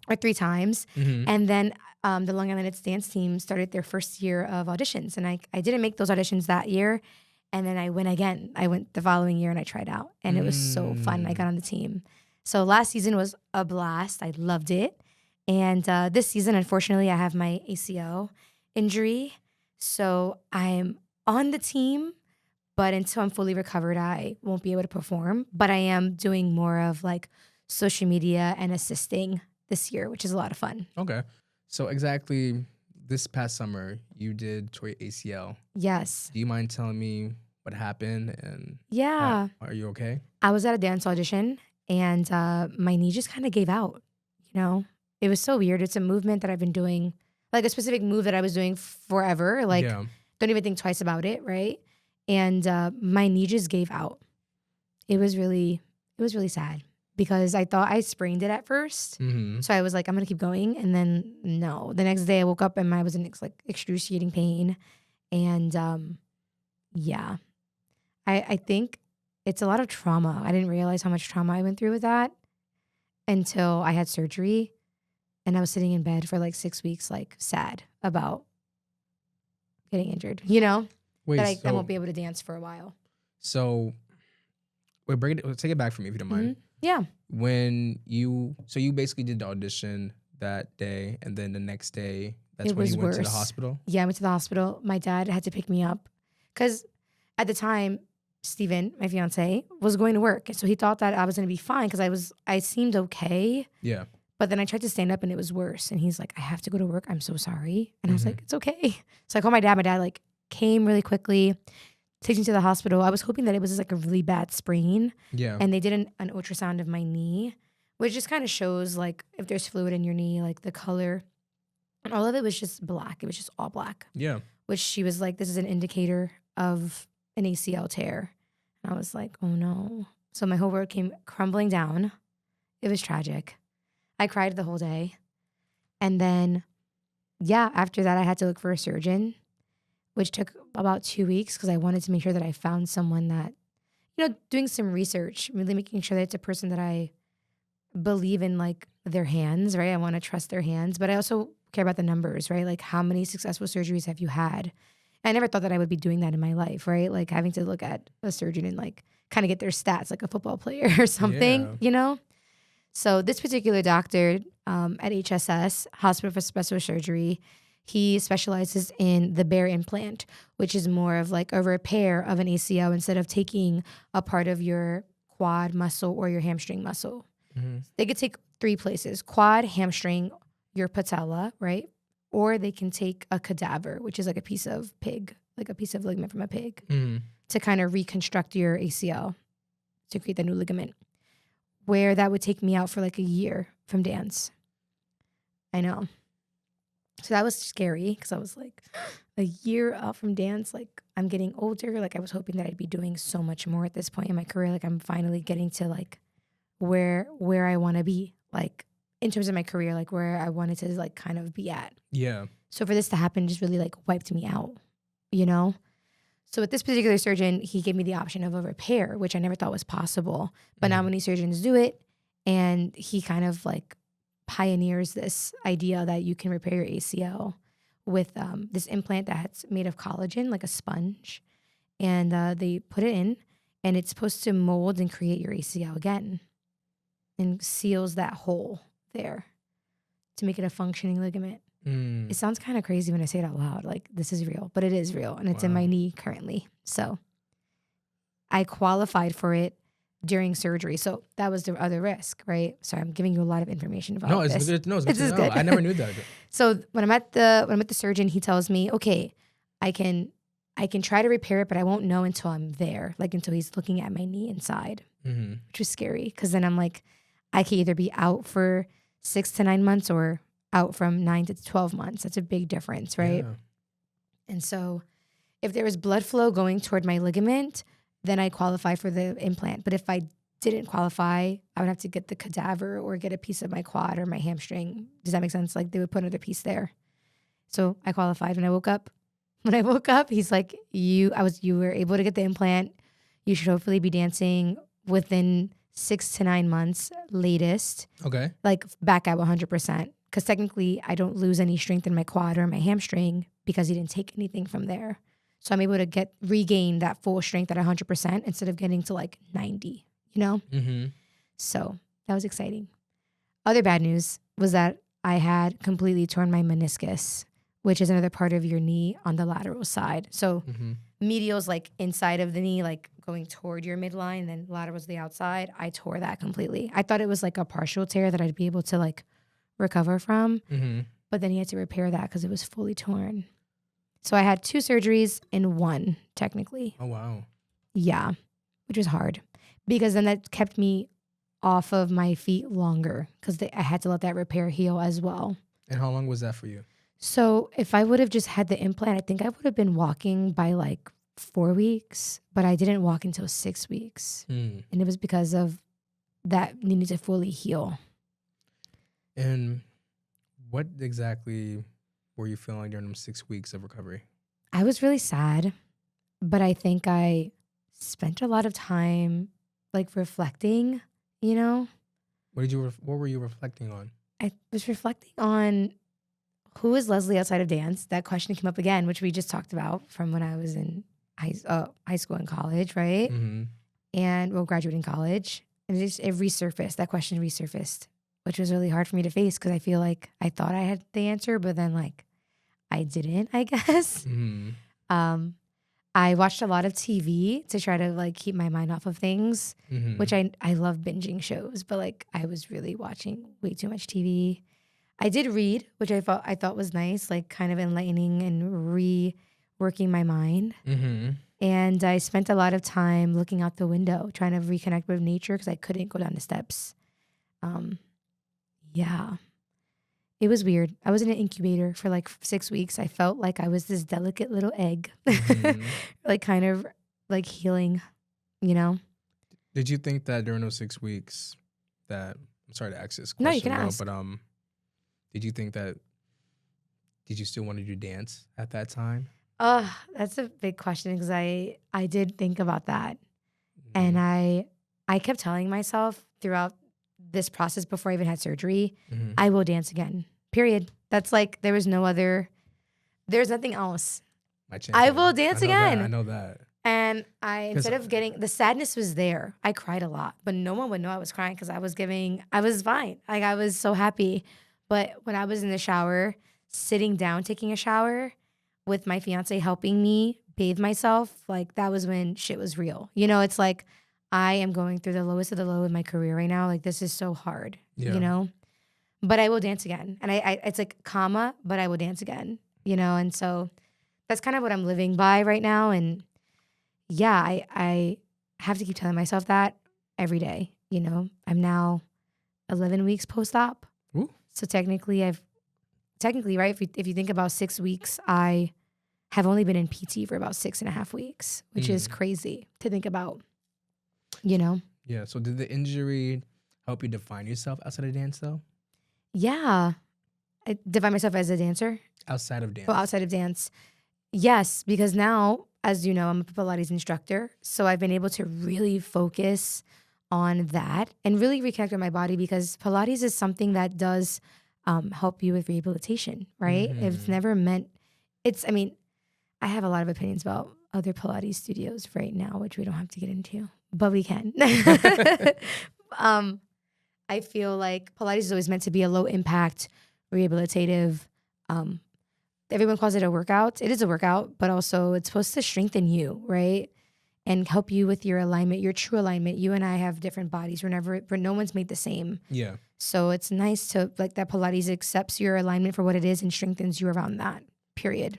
or 3 times. Mm-hmm. And then the Long Island Nets dance team started their first year of auditions. And I didn't make those auditions that year. And then I went again. I went the following year and I tried out. And it was so fun. I got on the team. So last season was a blast. I loved it. And this season, unfortunately, I have my ACL injury. So I'm on the team, but until I'm fully recovered, I won't be able to perform. But I am doing more of like social media and assisting this year, which is a lot of fun. Okay. So exactly this past summer, you did tore your ACL. Yes. Do you mind telling me what happened and Yeah. are you okay? I was at a dance audition and my knee just kind of gave out, you know? It was so weird. It's a movement that I've been doing, like a specific move that I was doing forever. Like, Yeah. don't even think twice about it, right? And my knee just gave out. It was really sad because I thought I sprained it at first. Mm-hmm. So I was like, I'm gonna keep going. And then no, the next day I woke up and I was in like excruciating pain. And yeah, I think it's a lot of trauma. I didn't realize how much trauma I went through with that until I had surgery. And I was sitting in bed for like 6 weeks, like sad about getting injured, you know? Wait, That I won't be able to dance for a while. So wait, take it back from me if you don't mind. Yeah. So you basically did the audition that day, and then the next day, that's It when was you went to the worse. hospital? Yeah, I went to the hospital. My dad had to pick me up because at the time, Steven, my fiance, was going to work. And so he thought that I was going to be fine because I seemed okay. Yeah. But then I tried to stand up and it was worse. And he's like, I have to go to work. I'm so sorry. And I was like, it's okay. So I called my dad. My dad like came really quickly, takes me to the hospital. I was hoping that it was just like a really bad sprain. Yeah. And they did an ultrasound of my knee, which just kind of shows like if there's fluid in your knee, like the color. And all of it was just black. It was just all black. Yeah. Which she was like, this is an indicator of an ACL tear. And I was like, oh no. So my whole world came crumbling down. It was tragic. I cried the whole day. And then, yeah, after that, I had to look for a surgeon, which took about 2 weeks because I wanted to make sure that I found someone that, you know, doing some research, really making sure that it's a person that I believe in, like, their hands, right? I want to trust their hands. But I also care about the numbers, right? Like, how many successful surgeries have you had? I never thought that I would be doing that in my life, right? Like, having to look at a surgeon and, like, kind of get their stats like a football player or something, you know? So this particular doctor at HSS, Hospital for Special Surgery, he specializes in the bare implant, which is more of like a repair of an ACL instead of taking a part of your quad muscle or your hamstring muscle. Mm-hmm. They could take 3 places: quad, hamstring, your patella, right? Or they can take a cadaver, which is like a piece of pig, like a piece of ligament from a pig, to kind of reconstruct your ACL to create the new ligament. Where that would take me out for like a year from dance. I know. So that was scary because I was like, a year out from dance, like I'm getting older. Like I was hoping that I'd be doing so much more at this point in my career. Like I'm finally getting to like where I want to be, like in terms of my career, like where I wanted to like kind of be at. Yeah. So for this to happen just really like wiped me out, you know? So with this particular surgeon, he gave me the option of a repair, which I never thought was possible. But now many surgeons do it. And he kind of like pioneers this idea that you can repair your ACL with this implant that's made of collagen, like a sponge. And they put it in and it's supposed to mold and create your ACL again and seals that hole there to make it a functioning ligament. It sounds kind of crazy when I say it out loud, like this is real, but it is real, and it's in my knee currently. So I qualified for it during surgery. So that was the other risk, right? Sorry, I'm giving you a lot of information about this. It's good to know. I never knew that. So when I'm at the surgeon, he tells me, okay, I can try to repair it, but I won't know until I'm there, like until he's looking at my knee inside, which was scary. Because then I'm like, I could either be out for 6 to 9 months or out from 9 to 12 months. That's a big difference, right? Yeah. And so if there was blood flow going toward my ligament, then I qualify for the implant. But if I didn't qualify, I would have to get the cadaver or get a piece of my quad or my hamstring. Does that make sense? Like they would put another piece there. So I qualified when I woke up. When I woke up, he's like, you were able to get the implant. You should hopefully be dancing within 6 to 9 months latest. Okay. Like back at 100%. Because technically I don't lose any strength in my quad or my hamstring because he didn't take anything from there. So I'm able to regain that full strength at 100% instead of getting to like 90, you know? Mm-hmm. So that was exciting. Other bad news was that I had completely torn my meniscus, which is another part of your knee on the lateral side. So medial's like inside of the knee, like going toward your midline, and then lateral's the outside. I tore that completely. I thought it was like a partial tear that I'd be able to like recover from. But then he had to repair that because it was fully torn. So I had 2 surgeries in one, technically. Oh, wow. Yeah, which was hard because then that kept me off of my feet longer because I had to let that repair heal as well. And how long was that for you? So if I would have just had the implant, I think I would have been walking by like 4 weeks, but I didn't walk until 6 weeks. And it was because of that needing to fully heal. And what exactly were you feeling during them 6 weeks of recovery? I was really sad, but I think I spent a lot of time like reflecting, you know? What were you reflecting on? I was reflecting on who is Leslie outside of dance? That question came up again, which we just talked about from when I was in high school and college, right? And graduating college. And it resurfaced. That question resurfaced, which was really hard for me to face because I feel like I thought I had the answer, but then like I didn't, I guess. I watched a lot of TV to try to like keep my mind off of things, which I love binging shows, but like I was really watching way too much TV. I did read, which I thought was nice, like kind of enlightening and reworking my mind. And I spent a lot of time looking out the window, trying to reconnect with nature because I couldn't go down the steps. Yeah. It was weird. I was in an incubator for like 6 weeks. I felt like I was this delicate little egg, like kind of like healing, you know? Did you think that during those 6 weeks that, I'm sorry to ask this question. No, you can ask. But did you think that, did you still want to do dance at that time? That's a big question because I did think about that. And I kept telling myself throughout this process before I even had surgery, I will dance again, period. That's like, there's nothing else. I will dance again. I know that. And instead of the sadness was there. I cried a lot, but no one would know I was crying because I was fine. Like I was so happy. But when I was in the shower, sitting down, taking a shower with my fiance helping me bathe myself, like that was when shit was real. You know, it's like, I am going through the lowest of the low in my career right now. Like this is so hard, you know, but I will dance again. And it's like comma, but I will dance again, you know? And so that's kind of what I'm living by right now. And yeah, I have to keep telling myself that every day, you know. I'm now 11 weeks post-op. Ooh. So technically, right, if you think about 6 weeks, I have only been in PT for about 6.5 weeks, which is crazy to think about, you know? Yeah. So did the injury help you define yourself outside of dance, though? Yeah. I define myself as a dancer. Outside of dance. Oh, outside of dance. Yes, because now, as you know, I'm a Pilates instructor. So I've been able to really focus on that and really reconnect with my body because Pilates is something that does help you with rehabilitation, right? It's never meant, I have a lot of opinions about other Pilates studios right now, which we don't have to get into, but we can. I feel like Pilates is always meant to be a low impact, rehabilitative. Everyone calls it a workout. It is a workout, but also it's supposed to strengthen you, right? And help you with your alignment, your true alignment. You and I have different bodies. But no one's made the same. Yeah. So it's nice to like that Pilates accepts your alignment for what it is and strengthens you around that, period.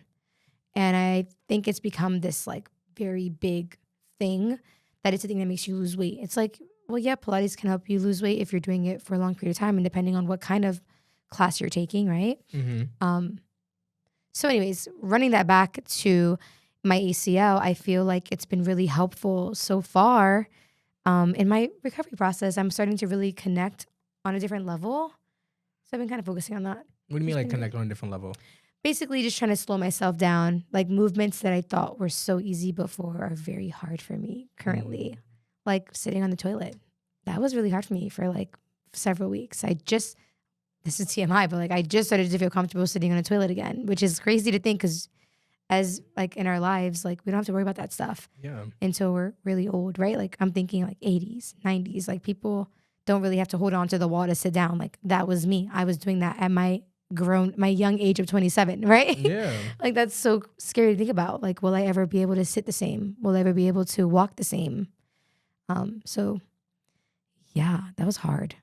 And I think it's become this like very big thing that it's a thing that makes you lose weight. It's like, well, yeah, Pilates can help you lose weight if you're doing it for a long period of time and depending on what kind of class you're taking, right? Mm-hmm. So anyways, running that back to my ACL, I feel like it's been really helpful so far in my recovery process. I'm starting to really connect on a different level. So I've been kind of focusing on that. What do you mean like connect on a different level? Basically just trying to slow myself down. Like movements that I thought were so easy before are very hard for me currently. Like sitting on the toilet. That was really hard for me for like several weeks. This is TMI, but like I just started to feel comfortable sitting on a toilet again, which is crazy to think because as like in our lives, like we don't have to worry about that stuff until we're really old, right? Like I'm thinking like 80s, 90s, like people don't really have to hold on to the wall to sit down. Like that was me. I was doing that at my young age of 27, right? Yeah. Like that's so scary to think about. Like, will I ever be able to sit the same? Will I ever be able to walk the same? So yeah, that was hard.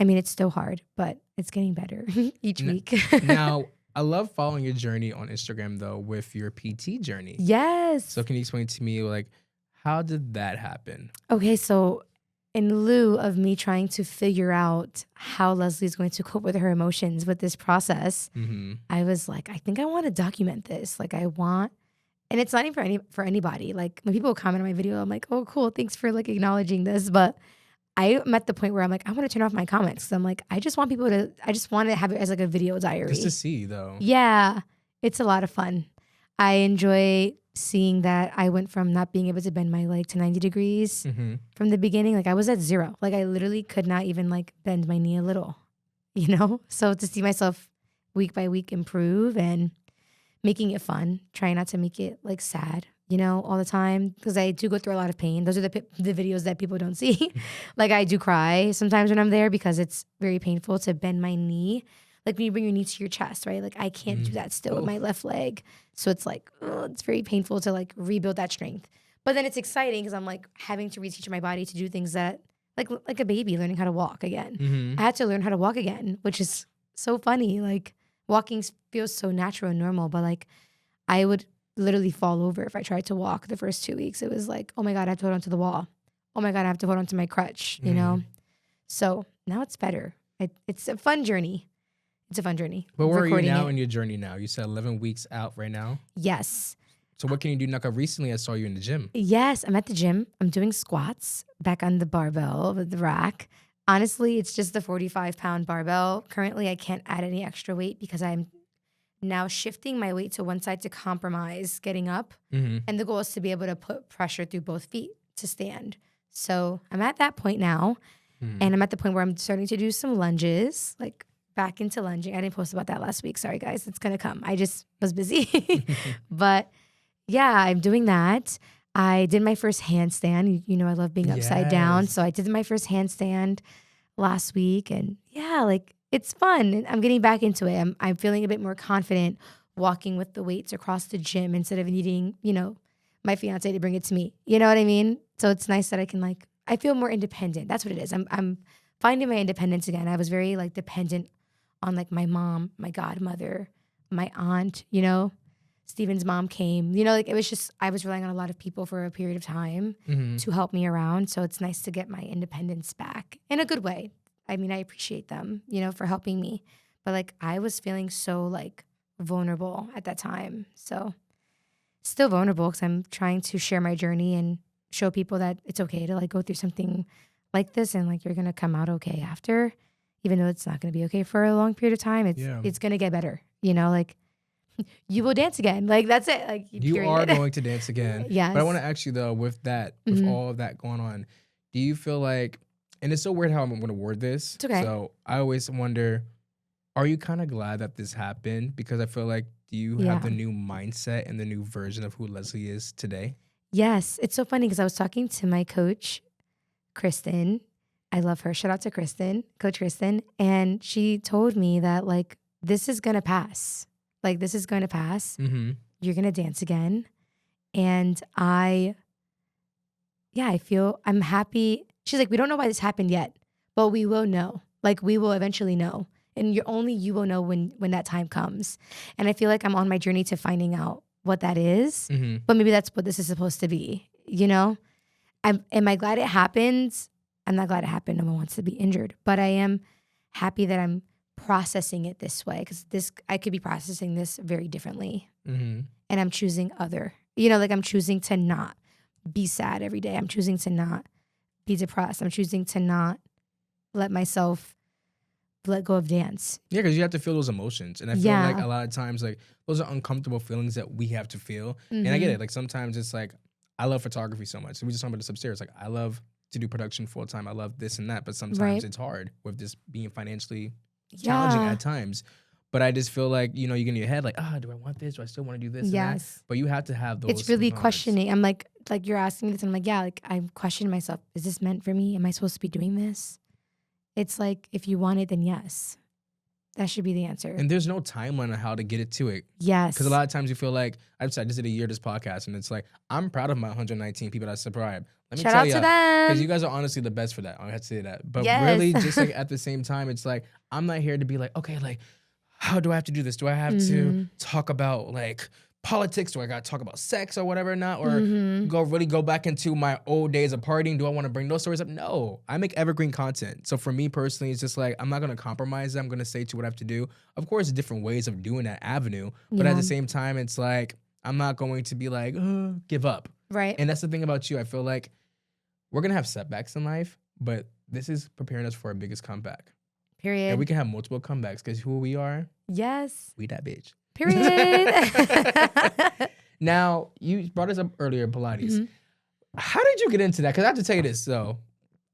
I mean, it's still hard, but it's getting better each week. Now, I love following your journey on Instagram, though, with your PT journey. Yes. So can you explain to me, like, how did that happen? Okay, so in lieu of me trying to figure out how Leslie's going to cope with her emotions with this process, I was like, I think I want to document this. Like, and it's not even for anybody. Like, when people comment on my video, I'm like, oh, cool, thanks for like acknowledging this, but I'm at the point where I'm like, I want to turn off my comments because I'm like, I just want to have it as like a video diary. Just to see, though. Yeah, it's a lot of fun. I enjoy seeing that I went from not being able to bend my leg to 90 degrees from the beginning. Like I was at 0. Like I literally could not even like bend my knee a little, So to see myself week by week improve and making it fun, trying not to make it like sad, all the time, because I do go through a lot of pain. Those are the videos that people don't see. Like I do cry sometimes when I'm there because it's very painful to bend my knee. Like when you bring your knee to your chest, right? Like I can't do that still with my left leg. So it's like, it's very painful to like rebuild that strength. But then it's exciting because I'm like having to reteach my body to do things that like a baby learning how to walk again. I had to learn how to walk again, which is so funny. Like walking feels so natural and normal, but like I would literally fall over if I tried to walk the first 2 weeks. It was like, oh my God, I have to hold onto the wall. Oh my God, I have to hold onto my crutch, So now it's better. It's a fun journey. It's a fun journey. But where are you now in your journey now? You said 11 weeks out right now? Yes. So what can you do now? 'Cause recently I saw you in the gym. Yes, I'm at the gym. I'm doing squats back on the barbell with the rack. Honestly, it's just the 45-pound barbell. Currently, I can't add any extra weight because I'm now shifting my weight to one side to compromise getting up. And the goal is to be able to put pressure through both feet to stand. So I'm at that point now. And I'm at the point where I'm starting to do some lunges, like back into lunging. I didn't post about that last week. Sorry, guys. It's going to come. I just was busy. But yeah, I'm doing that. I did my first handstand. I love being upside down. So I did my first handstand last week. And yeah, like it's fun. I'm getting back into it. I'm feeling a bit more confident walking with the weights across the gym instead of needing, my fiance to bring it to me. You know what I mean? So it's nice that I feel more independent. That's what it is. I'm finding my independence again. I was very like dependent on like my mom, my godmother, my aunt, Steven's mom came, it was just, I was relying on a lot of people for a period of time to help me around. So it's nice to get my independence back in a good way. I mean, I appreciate them, for helping me, but like I was feeling so like vulnerable at that time. So still vulnerable because I'm trying to share my journey and show people that it's okay to like go through something like this and like you're going to come out okay after, even though it's not going to be okay for a long period of time. It's going to get better, like you will dance again. Like that's it. Like you are going to dance again. Yes. But I want to ask you though, with all of that going on, do you feel like, and it's so weird how I'm going to word this. It's okay. So I always wonder, Are you kind of glad that this happened? Because I feel like you Yeah. have the new mindset and the new version of who Leslie is today. Yes. It's so funny because I was talking to my coach, Kristen. I love her. Shout out to Kristen, Coach Kristen. And she told me that like, this is going to pass. Like, this is going to pass. Mm-hmm. You're going to dance again. And I feel I'm happy. She's like, we don't know why this happened yet, but we will know. Like, we will eventually know. And you will know when that time comes. And I feel like I'm on my journey to finding out what that is. Mm-hmm. But maybe that's what this is supposed to be, you know? Am I glad it happened? I'm not glad it happened. No one wants to be injured. But I am happy that I'm processing it this way, because I could be processing this very differently. Mm-hmm. And I'm choosing other. You know, like I'm choosing to not be sad every day. I'm choosing to not be depressed. I'm choosing to not let myself let go of dance. Yeah, because you have to feel those emotions. And I feel Yeah. like a lot of times, like, those are uncomfortable feelings that we have to feel. And I get it. Like, sometimes it's like, I love photography so much. We just talked about this upstairs. Like, I love to do production full time. I love this and that. But sometimes Right. it's hard with this being financially challenging at times. But I just feel like, you know, you get in your head like, do I want this? Do I still want to do this? And that? Yes. But you have to have those. It's really moments. questioning. I'm like you're asking me this. And I'm like, yeah, like I'm questioning myself. Is this meant for me? Am I supposed to be doing this? It's like, if you want it, then yes. That should be the answer. And there's no timeline on how to get it to it. Yes. Because a lot of times you feel like, I just did a year of this podcast, and it's like, I'm proud of my 119 people that subscribe. Let me Shout tell out you, to them. because you guys are honestly the best for that. I have to say that. But Yes. really, just like at the same time, it's like, I'm not here to be like, okay, like, how do I have to do this? Do I have to talk about like politics? Do I got to talk about sex or whatever or not? Or go back into my old days of partying? Do I want to bring those stories up? No, I make evergreen content. So for me personally, it's just like, I'm not going to compromise. I'm going to say to what I have to do. Of course, different ways of doing that avenue. But at the same time, it's like, I'm not going to be like, give up. Right. And that's the thing about you. I feel like we're going to have setbacks in life, but this is preparing us for our biggest comeback. Period. And we can have multiple comebacks because who we are, yes. we that bitch. Period. Now, you brought us up earlier, Pilates. How did you get into that? Because I have to tell you this, though.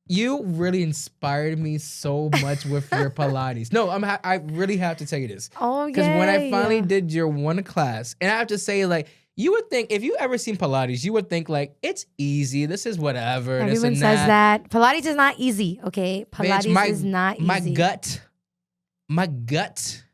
You really inspired me so much with your Pilates. No, I really have to tell you this. Oh, yeah. Because when I finally did your one class, and I have to say, like, you would think, if you ever seen Pilates, you would think, like, it's easy. This is whatever. Everyone this says and that. Pilates is not easy, okay? Pilates Bitch, is not easy. My gut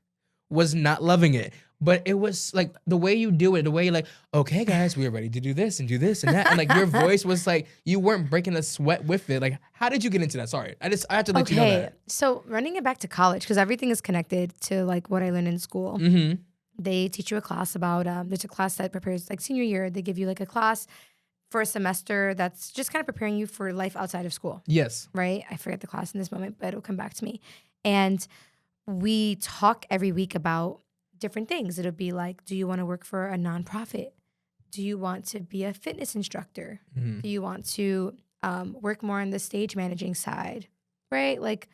was not loving it. But it was like the way you do it, the way you're like, okay, guys, we are ready to do this and that. And like your voice was like, you weren't breaking a sweat with it. Like, how did you get into that? Sorry. I have to let you know that. So running it back to college, because everything is connected to like what I learned in school. Mm-hmm. They teach you a class about, there's a class that prepares, like senior year, they give you like a class for a semester that's just kind of preparing you for life outside of school. Yes. Right? I forget the class in this moment, but it'll come back to me. And we talk every week about different things. It'll be like, do you want to work for a nonprofit? Do you want to be a fitness instructor? Mm-hmm. Do you want to work more on the stage managing side? Right? Like,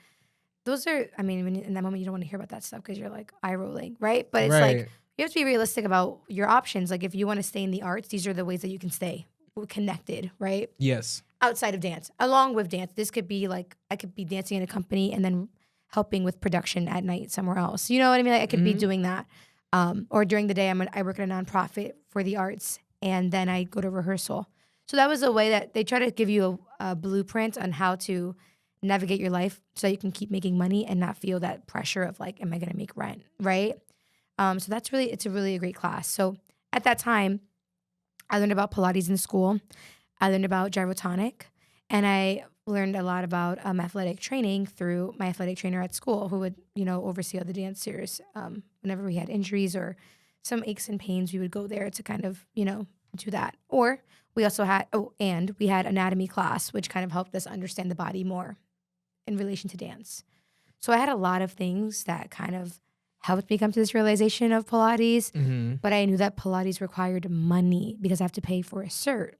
those are, I mean, in that moment, you don't want to hear about that stuff because you're like eye rolling, right? But it's like, you have to be realistic about your options. Like, if you want to stay in the arts, these are the ways that you can stay connected, right? Yes. Outside of dance, along with dance. This could be like, I could be dancing in a company and then helping with production at night somewhere else. You know what I mean? Like, I could be doing that. Or during the day, I work at a nonprofit for the arts, and then I go to rehearsal. So that was a way that they try to give you a blueprint on how to navigate your life so you can keep making money and not feel that pressure of like, am I going to make rent, right? So that's really, it's a really great class. So at that time, I learned about Pilates in school. I learned about gyrotonic, and I learned a lot about athletic training through my athletic trainer at school, who would, oversee all the dancers. Whenever we had injuries or some aches and pains, we would go there to kind of, do that. Or we also had, we had anatomy class, which kind of helped us understand the body more in relation to dance. So I had a lot of things that kind of helped me come to this realization of Pilates, but I knew that Pilates required money because I have to pay for a cert.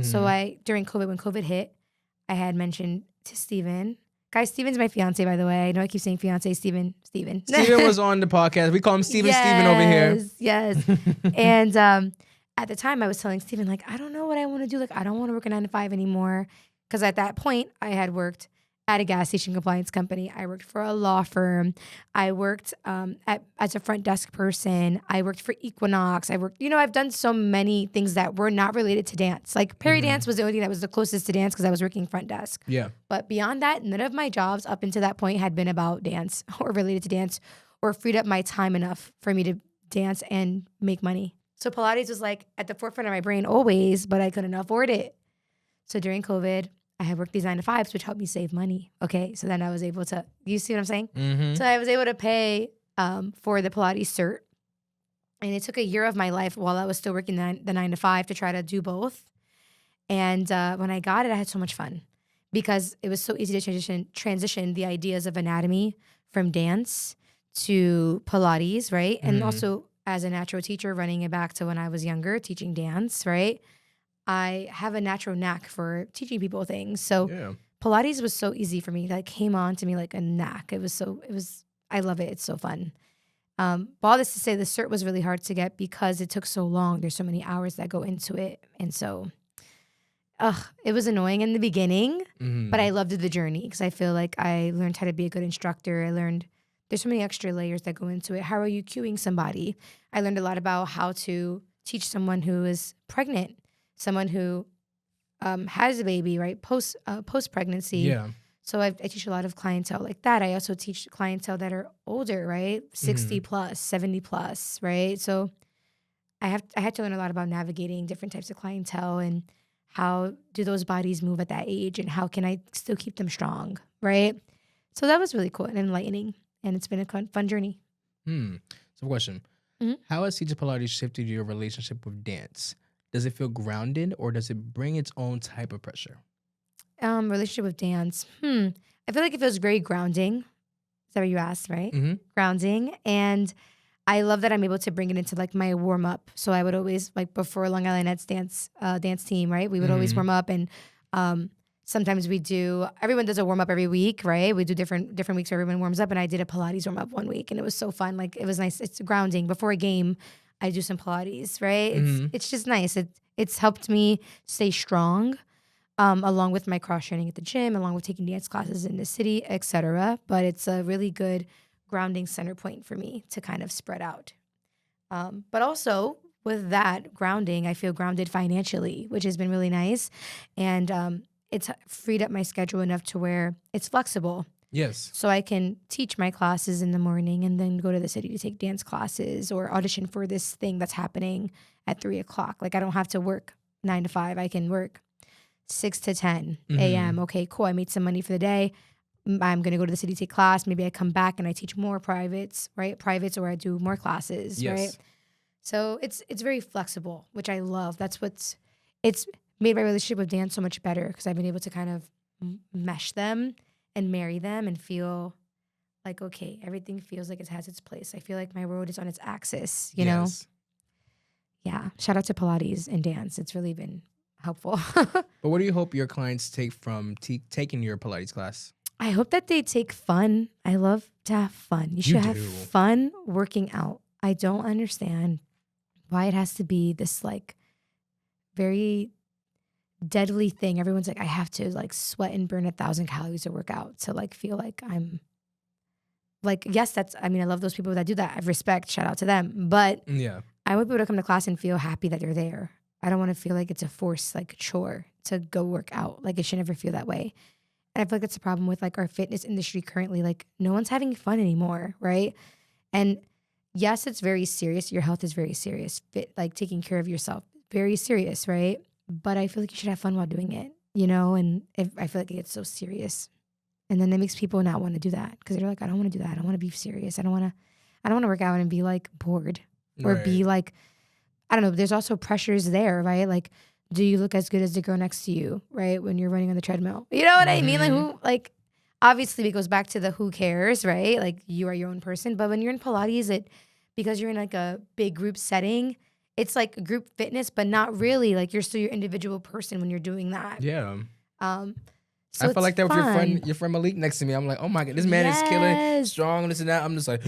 So during COVID, when COVID hit, I had mentioned to Steven. Guys, Steven's my fiance, by the way. I know I keep saying fiance, Steven. Steven was on the podcast. We call him Steven over here. Yes. And at the time, I was telling Steven, like, I don't know what I want to do. Like, I don't want to work a 9 to 5 anymore. Because at that point, I had worked at a gas station compliance company. I worked for a law firm. I worked as a front desk person. I worked for Equinox. I've done so many things that were not related to dance. Like Perry Dance was the only thing that was the closest to dance because I was working front desk. Yeah. But beyond that, none of my jobs up until that point had been about dance or related to dance or freed up my time enough for me to dance and make money. So Pilates was like at the forefront of my brain always, but I couldn't afford it. So during COVID, I had worked these 9-to-5s, which helped me save money. Okay, so then I was able to, you see what I'm saying? Mm-hmm. So I was able to pay for the Pilates cert. And it took a year of my life while I was still working the 9-to-5 to try to do both. And when I got it, I had so much fun because it was so easy to transition the ideas of anatomy from dance to Pilates, right? And also as a natural teacher, running it back to when I was younger, teaching dance, right? I have a natural knack for teaching people things. So Pilates was so easy for me. That came on to me like a knack. I love it. It's so fun. But all this to say, the cert was really hard to get because it took so long. There's so many hours that go into it. And so, it was annoying in the beginning, but I loved the journey because I feel like I learned how to be a good instructor. I learned there's so many extra layers that go into it. How are you cueing somebody? I learned a lot about how to teach someone who is pregnant. Someone who has a baby, right? Post pregnancy. Yeah. So I teach a lot of clientele like that. I also teach clientele that are older, right? 60 plus, 70 plus, right? So I had to learn a lot about navigating different types of clientele and how do those bodies move at that age and how can I still keep them strong, right? So that was really cool and enlightening, and it's been a fun journey. So question, how has teaching Pilates shifted your relationship with dance? Does it feel grounded or does it bring its own type of pressure? Relationship with dance. I feel like it feels very grounding. Is that what you asked, right? Grounding. And I love that I'm able to bring it into like my warm up. So I would always, like before Long Island Nets dance team, right? We would always warm up, and sometimes everyone does a warm up every week, right? We do different weeks where everyone warms up, and I did a Pilates warm up one week and it was so fun. Like it was nice. It's grounding. Before a game, I do some Pilates, right? It's just nice. It's helped me stay strong, along with my cross training at the gym, along with taking dance classes in the city, etc. But it's a really good grounding center point for me to kind of spread out. But also with that grounding, I feel grounded financially, which has been really nice. And it's freed up my schedule enough to where it's flexible. Yes. So I can teach my classes in the morning and then go to the city to take dance classes or audition for this thing that's happening at 3:00. Like I don't have to work 9 to 5. I can work 6 to 10 a.m. Okay, cool. I made some money for the day. I'm going to go to the city, take class. Maybe I come back and I teach more privates, right? Privates, or I do more classes, right? So it's very flexible, which I love. It's made my relationship with dance so much better because I've been able to kind of mesh them and marry them and feel like, okay, everything feels like it has its place. I feel like my road is on its axis, you know? Yeah. Shout out to Pilates and dance. It's really been helpful. But what do you hope your clients take from taking your Pilates class? I hope that they take fun. I love to have fun. You should have fun working out. I don't understand why it has to be this like very deadly thing. Everyone's like, I have to like sweat and burn 1,000 calories to work out to like feel like I'm like, yes, I love those people that do that. I have respect, shout out to them. But I want people to come to class and feel happy that they're there. I don't want to feel like it's a force, like a chore to go work out. Like it should never feel that way. And I feel like that's a problem with like our fitness industry currently. Like no one's having fun anymore, right? And yes, it's very serious. Your health is very serious. Like taking care of yourself, very serious, right? But I feel like you should have fun while doing it, you know? And I feel like it gets so serious. And then that makes people not want to do that because they're like, I don't want to do that. I don't want to be serious. I don't want to work out and be like bored or be like, I don't know. There's also pressures there, right? Like, do you look as good as the girl next to you, right? When you're running on the treadmill, you know what I mean? Like, obviously it goes back to the who cares, right? Like you are your own person. But when you're in Pilates, because you're in like a big group setting, it's like group fitness, but not really. Like you're still your individual person when you're doing that. Yeah. So I felt like that with your friend Malik next to me. I'm like, oh my God, this man is killing, strong, this and that. I'm just like,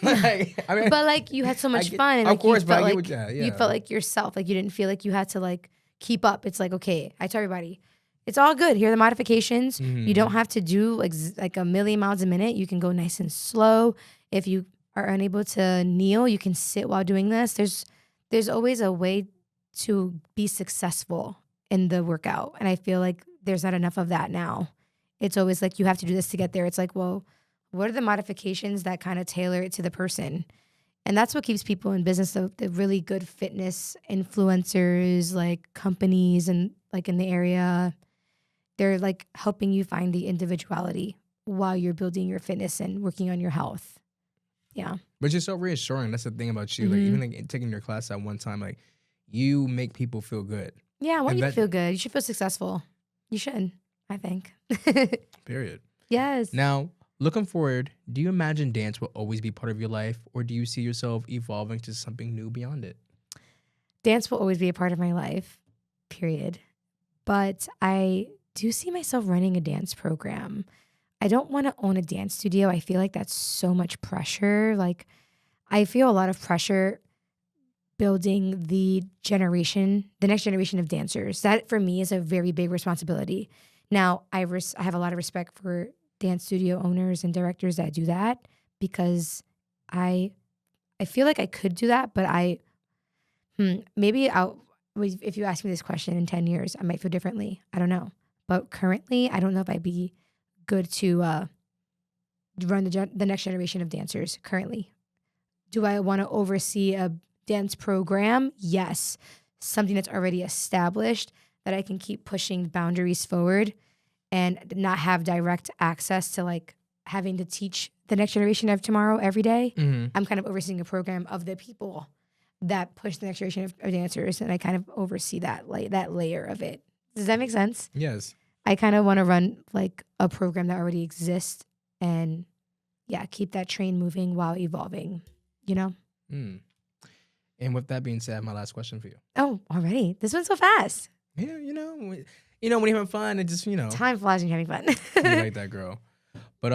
but like you had so much fun. And, of like, course, but I get like, what you felt like yourself. Like you didn't feel like you had to like keep up. It's like, okay, I tell everybody, It's all good. Here are the modifications. Mm-hmm. You don't have to do like a million miles a minute. You can go nice and slow. If you are unable to kneel, you can sit while doing this. There's always a way to be successful in the workout. And I feel like there's not enough of that now. It's always like you have to do this to get there. It's like, well, what are the modifications that kind of tailor it to the person? And that's what keeps people in business, the really good fitness influencers, like companies and like in the area. They're like helping you find the individuality while you're building your fitness and working on your health. Yeah. But you're so reassuring. That's the thing about you. Like even like taking your class at one time, like you make people feel good. Yeah, I want you to feel good. You should feel successful. You should, I think. Period. Yes. Now, looking forward, do you imagine dance will always be part of your life, or do you see yourself evolving to something new beyond it? Dance will always be a part of my life, period. But I do see myself running a dance program. I don't want to own a dance studio. I feel like that's so much pressure. Like, I feel a lot of pressure building the next generation of dancers. That for me is a very big responsibility. Now, I have a lot of respect for dance studio owners and directors that do that because I feel like I could do that, but maybe if you ask me this question in 10 years, I might feel differently. I don't know. But currently, I don't know if I'd be good to run the next generation of dancers currently. Do I want to oversee a dance program? Yes. Something that's already established that I can keep pushing boundaries forward and not have direct access to like having to teach the next generation of tomorrow every day. Mm-hmm. I'm kind of overseeing a program of the people that push the next generation of dancers, and I kind of oversee that layer of it. Does that make sense? Yes. I kind of want to run like a program that already exists and keep that train moving while evolving, you know? Mm. And with that being said, I have my last question for you. Oh, already? This one's so fast. Yeah, when you're having fun, it just, Time flies when you're having fun. you like that girl. But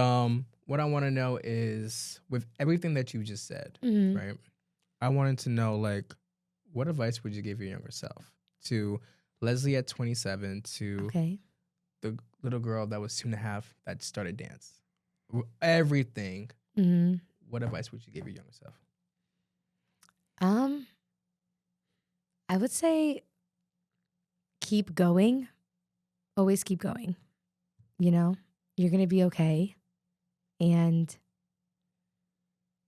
what I want to know is, with everything that you just said, right? I wanted to know, like, what advice would you give your younger self? To Leslie at 27, to the little girl that was 2.5 that started dance. Everything. What advice would you give your younger self? I would say keep going. Always keep going. You're going to be okay. And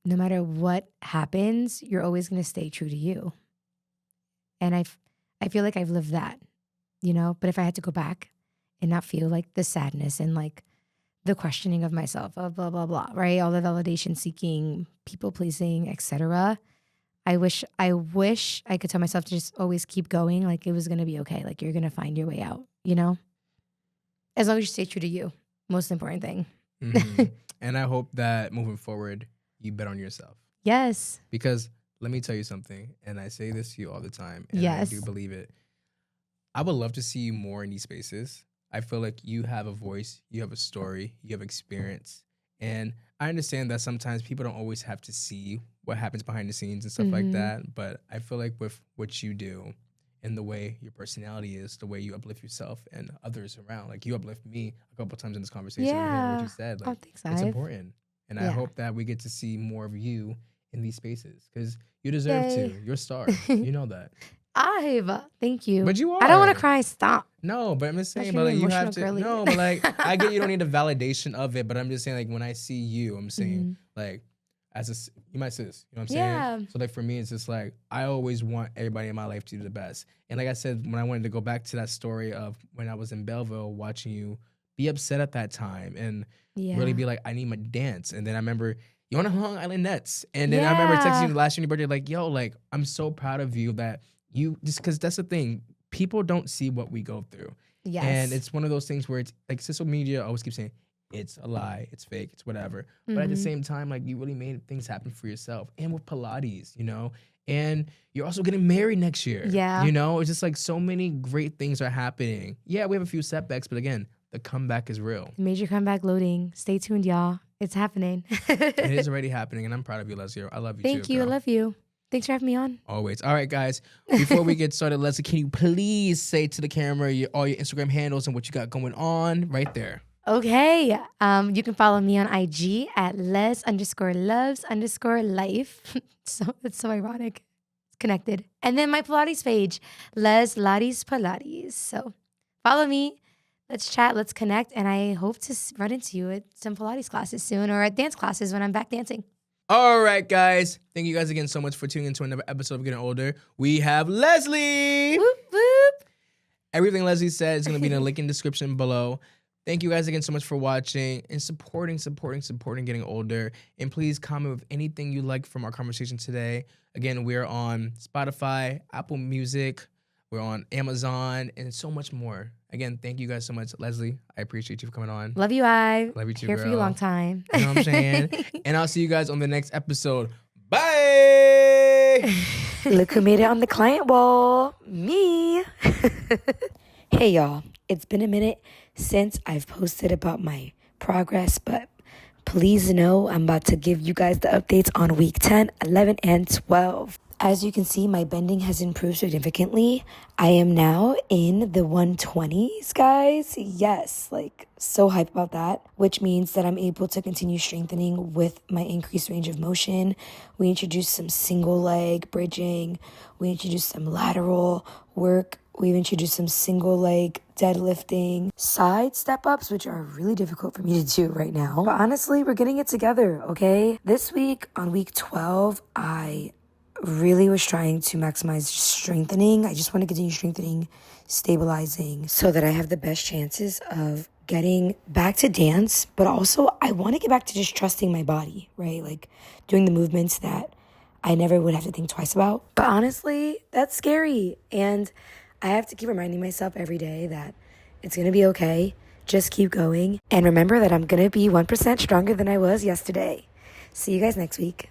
no matter what happens, you're always going to stay true to you. And I feel like I've lived that, but if I had to go back and not feel like the sadness and like the questioning of myself, of blah, blah, blah, right? All the validation seeking, people pleasing, etc. I wish I could tell myself to just always keep going. Like it was going to be okay. Like you're going to find your way out, as long as you stay true to you. Most important thing. And I hope that moving forward, you bet on yourself. Yes. Because let me tell you something, and I say this to you all the time, and yes. I do believe it. I would love to see you more in these spaces. I feel like you have a voice, you have a story, you have experience. And I understand that sometimes people don't always have to see what happens behind the scenes and stuff like that. But I feel like with what you do and the way your personality is, the way you uplift yourself and others around, like you uplift me a couple of times in this conversation. Yeah. What you said, like, thanks, it's important. And I hope that we get to see more of you in these spaces because you deserve to. You're a star. You know that. Thank you. But you are. I don't want to cry. Stop. No, but I'm just saying, but like, you have to. Girly. No, but like I get you don't need a validation of it, but I'm just saying like when I see you, I'm saying like you might say this, you know what I'm saying? Yeah. So like for me, it's just like I always want everybody in my life to do the best. And like I said, when I wanted to go back to that story of when I was in Belleville watching you be upset at that time and really be like, I need my dance. And then I remember you on the Long Island Nets. And then I remember texting you last year on your birthday, like, yo, like I'm so proud of you that you just because that's the thing. People don't see what we go through. Yes. And it's one of those things where it's like social media always keeps saying, it's a lie, it's fake, it's whatever. But at the same time, like you really made things happen for yourself. And with Pilates, and you're also getting married next year. Yeah. It's just like so many great things are happening. Yeah, we have a few setbacks, but again, the comeback is real. Major comeback loading. Stay tuned, y'all. It's happening. It is already happening, and I'm proud of you, Leslie. I love you too. Thank you. Girl. I love you. Thanks for having me on. Always. All right, guys. Before we get started, Leslie, can you please say to the camera all your Instagram handles and what you got going on right there? Okay. You can follow me on IG at les_loves_life. So it's so ironic. It's connected. And then my Pilates page, Les Lattes Pilates. So follow me. Let's chat. Let's connect. And I hope to run into you at some Pilates classes soon or at dance classes when I'm back dancing. All right, guys. Thank you guys again so much for tuning into another episode of Getting Older. We have Leslie. Whoop, whoop. Everything Leslie said is going to be in the link in the description below. Thank you guys again so much for watching and supporting Getting Older. And please comment with anything you like from our conversation today. Again, we're on Spotify, Apple Music, we're on Amazon, and so much more. Again, thank you guys so much. Leslie, I appreciate you for coming on. Love you, I. Love you too, Here girl. for you a long time. You know what I'm saying? And I'll see you guys on the next episode. Bye! Look who made it on the client wall. Me. Hey, y'all. It's been a minute since I've posted about my progress, but please know I'm about to give you guys the updates on week 10, 11, and 12. As you can see, my bending has improved significantly. I am now in the 120s, guys. Yes, like so hype about that, which means that I'm able to continue strengthening with my increased range of motion. We introduced some single leg bridging. We introduced some lateral work. We've introduced some single leg deadlifting, side step ups, which are really difficult for me to do right now. But honestly, we're getting it together, okay? This week, on week 12, I really was trying to maximize strengthening. I just want to continue strengthening, stabilizing, so that I have the best chances of getting back to dance. But also, I want to get back to just trusting my body, right? Like doing the movements that I never would have to think twice about. But honestly, that's scary. And I have to keep reminding myself every day that it's going to be okay. Just keep going. And remember that I'm going to be 1% stronger than I was yesterday. See you guys next week.